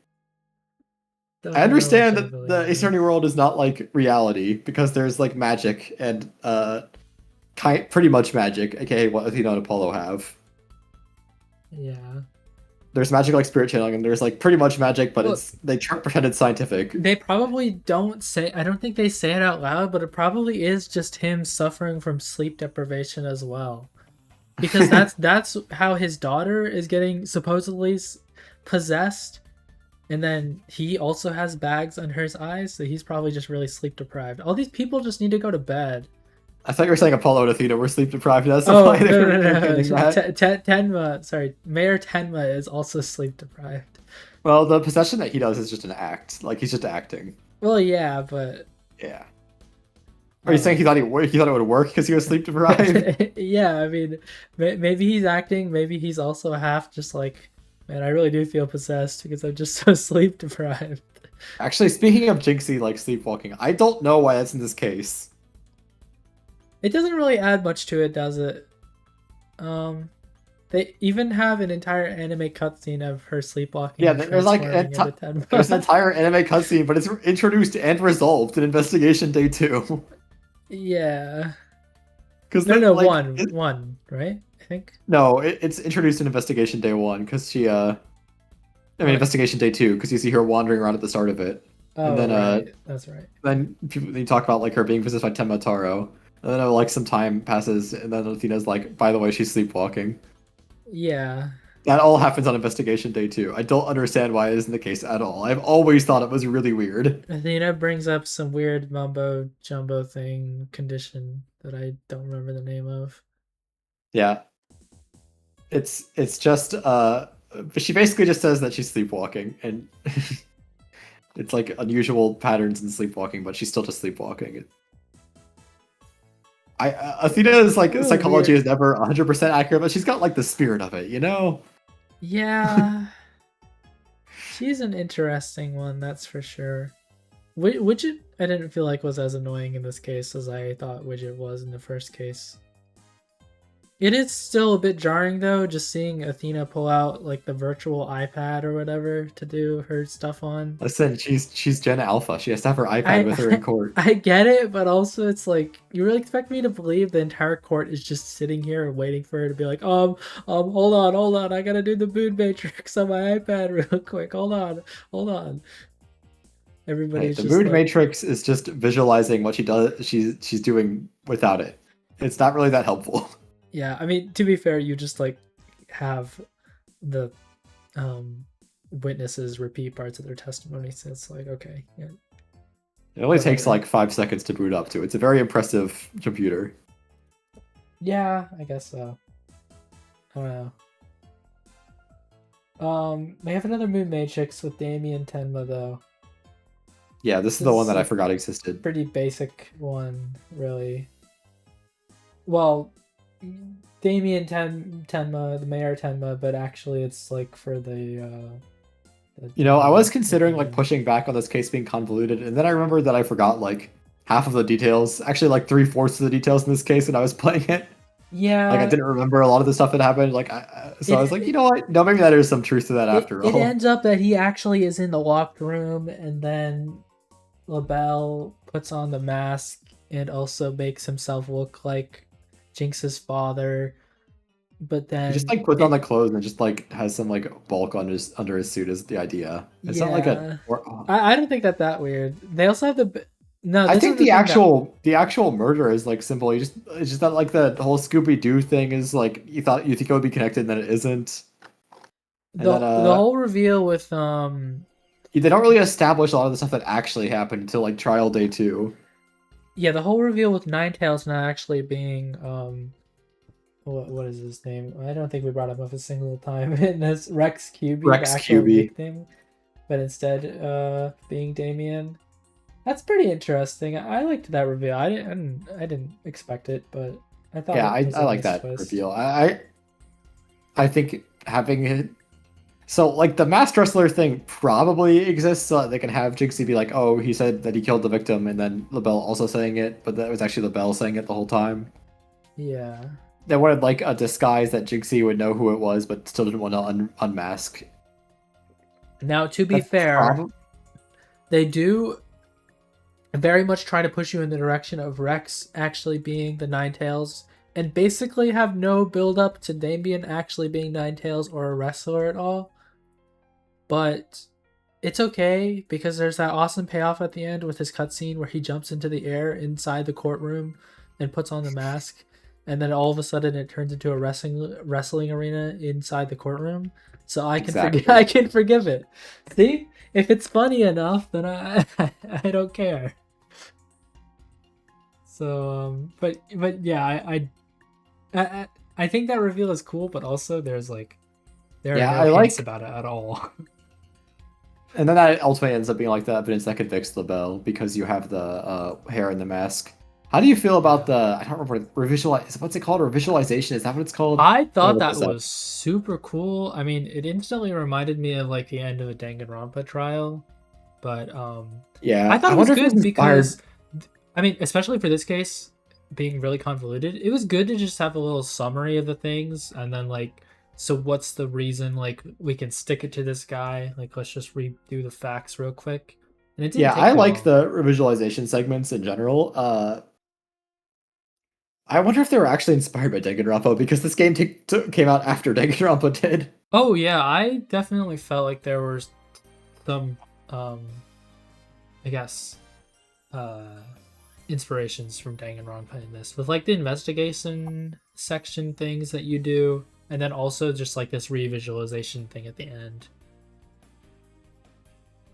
I Don't know what understand I that the believe Ace in. Attorney world is not like reality because there's like magic and pretty much magic, aka what Athena and Apollo have. Yeah. There's magic like spirit channeling, and there's like pretty much magic, but Well, they pretend it's scientific. they probably don't say. I don't think they say it out loud, but it probably is just him suffering from sleep deprivation as well. Because that's how his daughter is getting supposedly possessed, and then he also has bags under his eyes, so he's probably just really sleep deprived. All these people just need to go to bed. I thought you were saying Apollo and Athena were sleep deprived. That's Oh why no they're no no! getting that. Tenma, sorry, Mayor Tenma is also sleep deprived. Well, the possession that he does is just an act. Like he's just acting. Well, yeah, but Yeah. Are I you don't saying know. he thought it would work because he was sleep deprived? Yeah, I mean, maybe he's acting. Maybe he's also half just like, man, I really do feel possessed because I'm just so sleep deprived. Actually, speaking of Jinxie like sleepwalking, I don't know why that's in this case. It doesn't really add much to it, does it? Um, they even have an entire anime cutscene of her sleepwalking Yeah, and there's like transforming into there's an Tenma. entire anime cutscene, but it's introduced and resolved in Investigation Day 2. Yeah. Because No, no, like one, right? I think. no, it's introduced in Investigation Day 1 because she I mean What? Investigation Day 2 because you see her wandering around at the start of it, and Oh, right. That's right. then people they talk about like her being possessed by Tenma, and then like some time passes, and then Athena's like, by the way, she's sleepwalking. Yeah. That all happens on Investigation Day 2. I don't understand why it isn't the case at all. I've always thought it was really weird. Athena brings up some weird mumbo jumbo thing condition that I don't remember the name of. Yeah, it's just but she basically just says that she's sleepwalking, and it's like unusual patterns in sleepwalking, but she's still just sleepwalking. Athena's like Really psychology weird. is never 100% accurate, but she's got like the spirit of it, you know? Yeah. She's an interesting one, that's for sure. Widget, I didn't feel like was as annoying in this case as I thought Widget was in the first case. It is still a bit jarring though, just seeing Athena pull out like the virtual iPad or whatever to do her stuff on. Listen, she's Gen Alpha. She has to have her iPad with her in I court. I get it, but also it's like you really expect me to believe the entire court is just sitting here and waiting for her to be like, hold on, I gotta do the mood matrix on my iPad real quick. Hold on. Hey, Everybody's the just mood like, matrix is just visualizing what she does. She's doing without it. It's not really that helpful. yeah. I mean, to be fair, you just like have the um witnesses repeat parts of their testimony, so it's like, okay, yeah, It only takes whatever. like 5 seconds to boot up to. It's a very impressive computer. Yeah, I guess so. I don't know. We have another Moon Matrix with Damien Tenma though. Yeah, this is the This one is that I a forgot existed. pretty basic one, really. Well, Tenma, the Mayor Tenma, but actually it's like for You know, I was the considering like demon. pushing back on this case being convoluted, and then I remembered that I forgot like half of the details. Actually, like 3/4 of the details in this case when I was playing it. Like I Yeah, didn't remember a lot of the stuff that happened. So I was like, you it know what? No, maybe that is some truth to that after it all. ends up that he actually is in the locked room, and then LaBelle puts on the mask and also makes himself look like Jinx's father. But He just then like puts on the clothes and just like has some like bulk on his under his suit is the idea. It's not like a. yeah, Or, I don't think that weird. They also have the no. I This is think the thing that the actual murder is like simple. You just it's just that like the whole Scooby Doo thing is like you think it would be connected and then it isn't. And then the whole reveal with they don't really establish a lot of the stuff that actually happened until like trial day 2. yeah, the whole reveal with Ninetales not actually being what is his name? I don't think we brought him up a single time in this Rex QB, the Rex actual QB. nickname, but instead being Damien. That's pretty interesting. I liked that reveal. I didn't expect it, but I thought Yeah, it was I a like nice that twist. reveal. I think having it so like the masked wrestler thing probably exists so that they can have Jinxie be like, oh, he said that he killed the victim, and then LaBelle also saying it, but that was actually LaBelle saying it the whole time. Yeah. They wanted like a disguise that Jinxie would know who it was, but still didn't want to unmask. Now, to be That's fair, probably They do very much try to push you in the direction of Rex actually being the Ninetales, and basically have no build up to Damien actually being Ninetales or a wrestler at all. But it's okay because there's that awesome payoff at the end with his cutscene where he jumps into the air inside the courtroom and puts on the mask, and then all of a sudden it turns into a wrestling arena inside the courtroom. So I can Exactly. I can forgive it. See, if it's funny enough, then I don't care. So, but yeah, I think that reveal is cool, but also there are Yeah, no I hints like, about it at all. and then that ultimately ends up being like the evidence that convicts LaBelle because you have the hair in the mask. How do you feel about Yeah. the? I don't remember revisualize. What's it called? Revisualization? Is that what it's called? I I'm gonna thought look that this up. was super cool. I mean, it instantly reminded me of like the end of the Danganronpa trial, but I Yeah, thought I it was wonder if it was good because inspired. I mean, especially for this case being really convoluted, it was good to just have a little summary of the things and then like, so what's the reason like we can stick it to this guy? Like let's just redo the facts real quick. And it didn't Yeah, take I too like long. the revisualization segments in general. I wonder if they were actually inspired by Danganronpa because this game came out after Danganronpa did. Oh yeah, I definitely felt like there were some um I guess uh inspirations from Danganronpa in this with like the investigation section things that you do, and then also just like this revisualization thing at the end.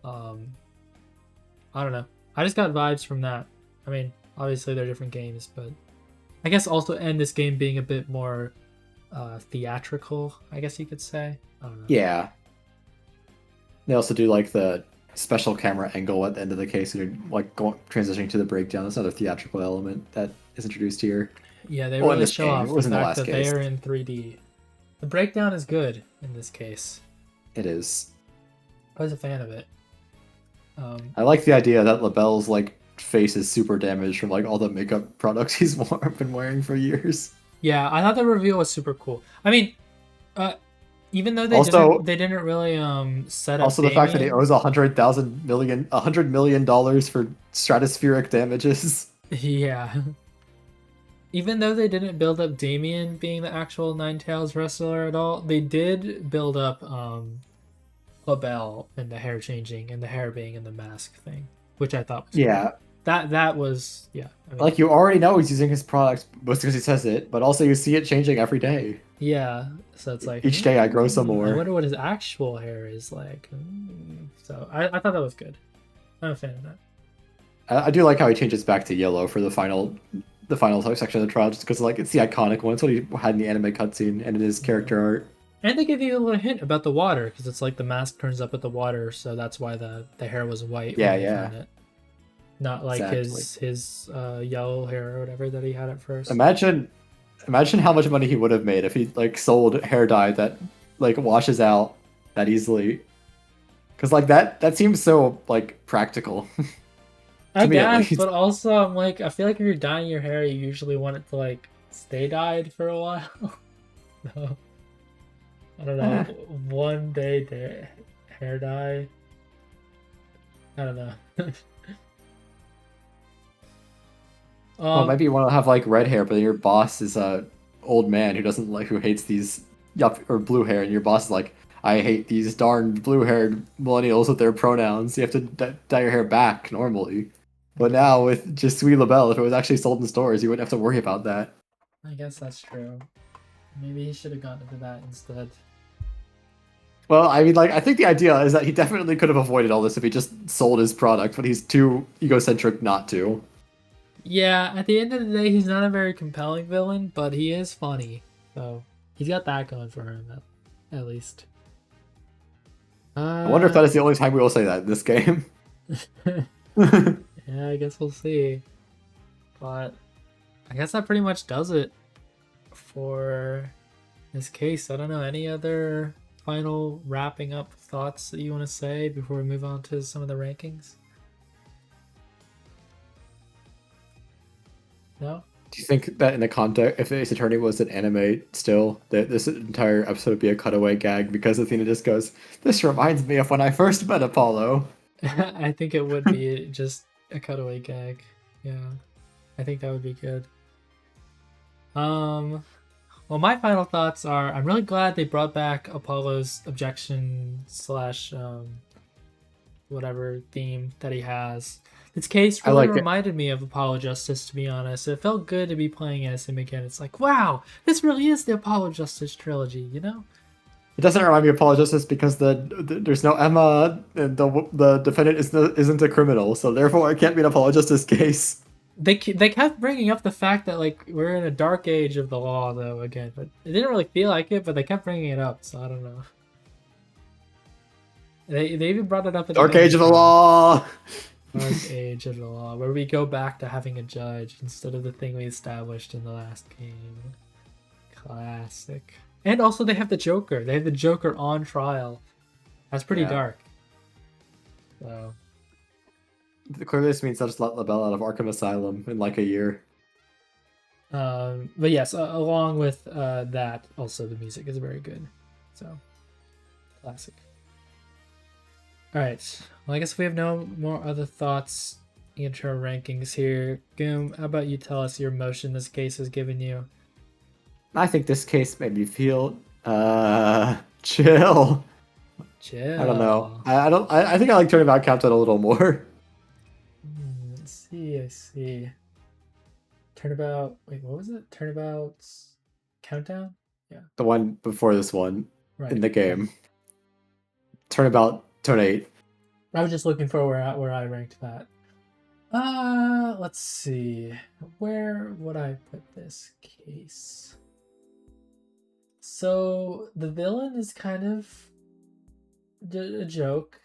Um, I don't know. I just got vibes from that. I mean, obviously they're different games, but I guess also end this game being a bit more theatrical. I guess you could say. I don't know. Yeah, they also do like the special camera angle at the end of the case, and you're like going transitioning to the breakdown. That's another theatrical element that is introduced here. Yeah, they Well, in really this show game, it off the was in the fact last that they case. are in 3D. The breakdown is good in this case. It is. I was a fan of it. I like the idea that LaBelle's like face is super damaged from like all the makeup products he's been wearing for years. Yeah, I thought the reveal was super cool. I mean, uh, even though Also, they didn't really set up also the fact that he Damien. owes 100 million dollars for stratospheric damages. Yeah. Even though they didn't build up Damien being the actual Ninetales wrestler at all, they did build up LaBelle and the hair changing and the hair being in the mask thing, which I thought was cool. Yeah, That was yeah. I mean like you already know he's using his product most because he says it, but also you see it changing every day. yeah. So it's like Each day I grow some I more. wonder what his actual hair is like. So I thought that was good. I'm a fan of that. I do like how he changes back to yellow for the final section of the trial, just because like it's the iconic one. It's what he had in the anime cutscene and in his Yeah. character art. And they give you a little hint about the water because it's like the mask turns up at the water, so that's why the hair was white Yeah, when they yeah, found it. Not like exactly. his yellow hair or whatever that he had at first. Imagine, imagine how much money he would have made if he like sold hair dye that like washes out that easily. Because like that seems so like practical I to me at guess, least. but also I'm like I feel like if you're dyeing your hair, you usually want it to like stay dyed for a while. No, I don't know. Eh. One day hair dye. I don't know. Well, um, maybe you want to have like red hair, but your boss is a old man who doesn't like who hates these yup or blue hair, and your boss is like, I hate these darn blue-haired millennials with their pronouns. You have to dye your hair back normally. But yeah, now with just Sweet Labelle, if it was actually sold in stores, you wouldn't have to worry about that. I guess that's true. Maybe he should have gotten into that instead. Well, I mean, like, I think the idea is that he definitely could have avoided all this if he just sold his product, but he's too egocentric not to. Yeah, at the end of the day, he's not a very compelling villain, but he is funny. So he's got that going for him, at least. I wonder if Uh, that is the only time we will say that in this game. yeah, I guess we'll see. But I guess that pretty much does it for this case. I don't know, any other final wrapping up thoughts that you want to say before we move on to some of the rankings? No? Do you think that in the context, if Ace Attorney was an anime still, that this entire episode would be a cutaway gag because Athena just goes, "This reminds me of when I first met Apollo." I think it would be just a cutaway gag. Yeah, I think that would be good. Um, well, my final thoughts are: I'm really glad they brought back Apollo's objection slash whatever theme that he has. This case I really like it. reminded me of Apollo Justice, to be honest. It felt good to be playing as him again. It's like, wow, this really is the Apollo Justice trilogy, you know? It doesn't remind me of Paul Justice because there's no Emma, and the defendant isn't a criminal, so therefore it can't be an Apollo Justice case. They kept bringing up the fact that like we're in a dark age of the law though again, but it didn't really feel like it. But they kept bringing it up, so I don't know. They even brought it up at the Dark end of Age the of the trial. Law. Dark age of the law, where we go back to having a judge instead of the thing we established in the last game. Classic. And also they have the Joker. They have the Joker on trial. That's pretty Yeah. dark. So Clearly, this means I just let LaBelle out of Arkham Asylum in like a year. but yes, along with that, also the music is very good. So classic. All right. Well, I guess we have no more other thoughts into our rankings here. Goom, how about you tell us your emotion this case has given you? I think this case made me feel chill. I don't know. Chill. I don't. I think I like Turnabout Captain a little more. Let's see. I see. Turnabout. Wait, what was it? Turnabout's countdown? Yeah. The one before this one in Right. the Yeah. game. Turnabout Turn 8. I was just looking for where I ranked that. Let's see. Where would I put this case? So the villain is kind of a joke,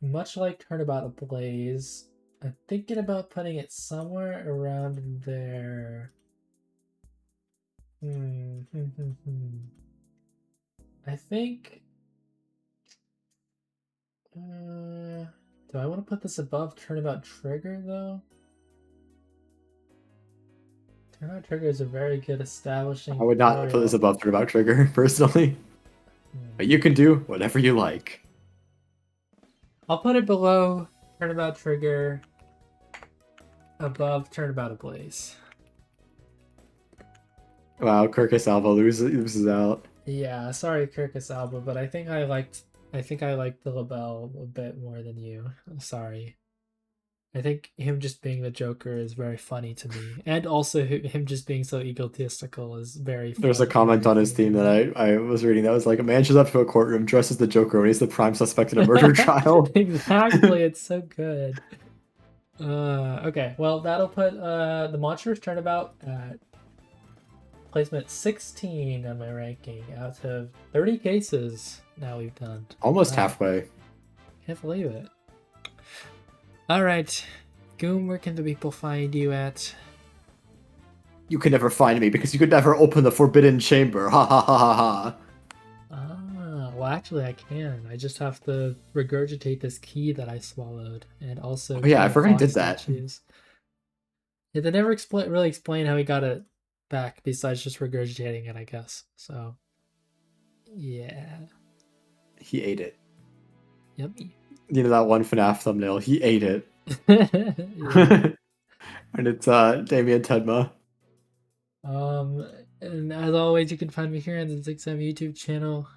much like Turnabout Ablaze. I'm thinking about putting it somewhere around there. I think. Do I want to put this above Turnabout Trigger though? Turnabout Trigger is a very good establishing I would not put this tutorial. above Turnabout Trigger personally, but you can do whatever you like. I'll put it below Turnabout Trigger, above Turnabout Ablaze. Wow, Kirkus Alva loses out. Yeah, sorry, Kirkus Alba, but I think I liked the Labelle a bit more than you. I'm sorry. I think him just being the Joker is very funny to me, and also him just being so egotistical is very There's a fun. comment Very on his funny to theme me. that I was reading that was like, a man shows up to a courtroom dressed as the Joker when he's the prime suspect in a murder trial. Exactly, it's so good. Okay, well that'll put the Monstrous Turnabout at placement 16 on my ranking out of 30 cases now we've done. Almost Wow, halfway. can't believe it. All right, Goom, where can the people find you at? You can never find me because you could never open the forbidden chamber. Ha ha ha ha ha. Well, actually, I can. I just have to regurgitate this key that I swallowed, and also Oh yeah, kill I the forgot he clock did that. statues. Yeah, they never really explain how he got it back, besides just regurgitating it, I guess. So, yeah, He ate it. yummy. You know that one FNAF thumbnail? He ate it. Yeah. And it's Damien Tedma. Um, and as always, you can find me here on the Zigzam YouTube channel.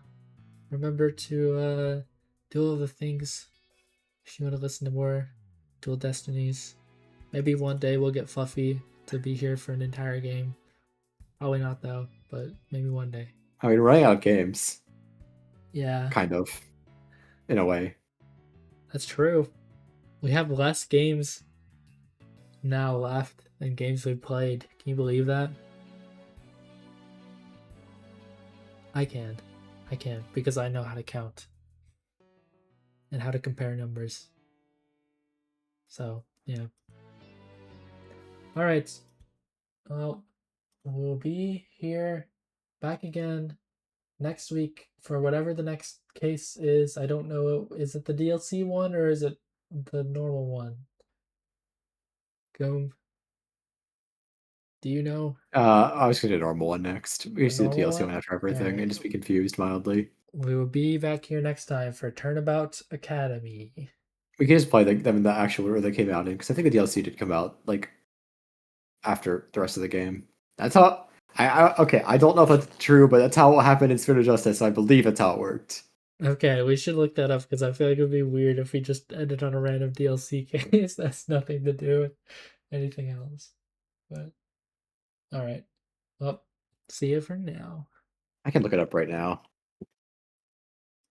Remember to do all the things if you want to listen to more Dual Destinies. Maybe one day we'll get Fluffy to be here for an entire game. Probably not though, but maybe one day. I mean, running out of games. Yeah, Kind of. In a way. that's true. We have less games now left than games we've played. Can you believe that? I can. I can, because I know how to count and how to compare numbers. So, yeah. Alright. Well, we'll be here back again next week for whatever the next case is. I don't know. Is it the DLC one or is it the normal one? Goom. Do you know I was gonna do a normal one next. We the used to do the normal DLC one? one after All everything and right. just be confused mildly. We will be back here next time for Turnabout Academy. We can just play them in the actual order they came out in, because I think the DLC did come out like after the rest of the game. That's how. Okay. I don't know if that's true, but that's how it happened in Spirit of Justice. So I believe that's how it worked. Okay, we should look that up because I feel like it would be weird if we just ended on a random DLC case that's nothing to do with anything else. But all right, well, see you for now. I can look it up right now.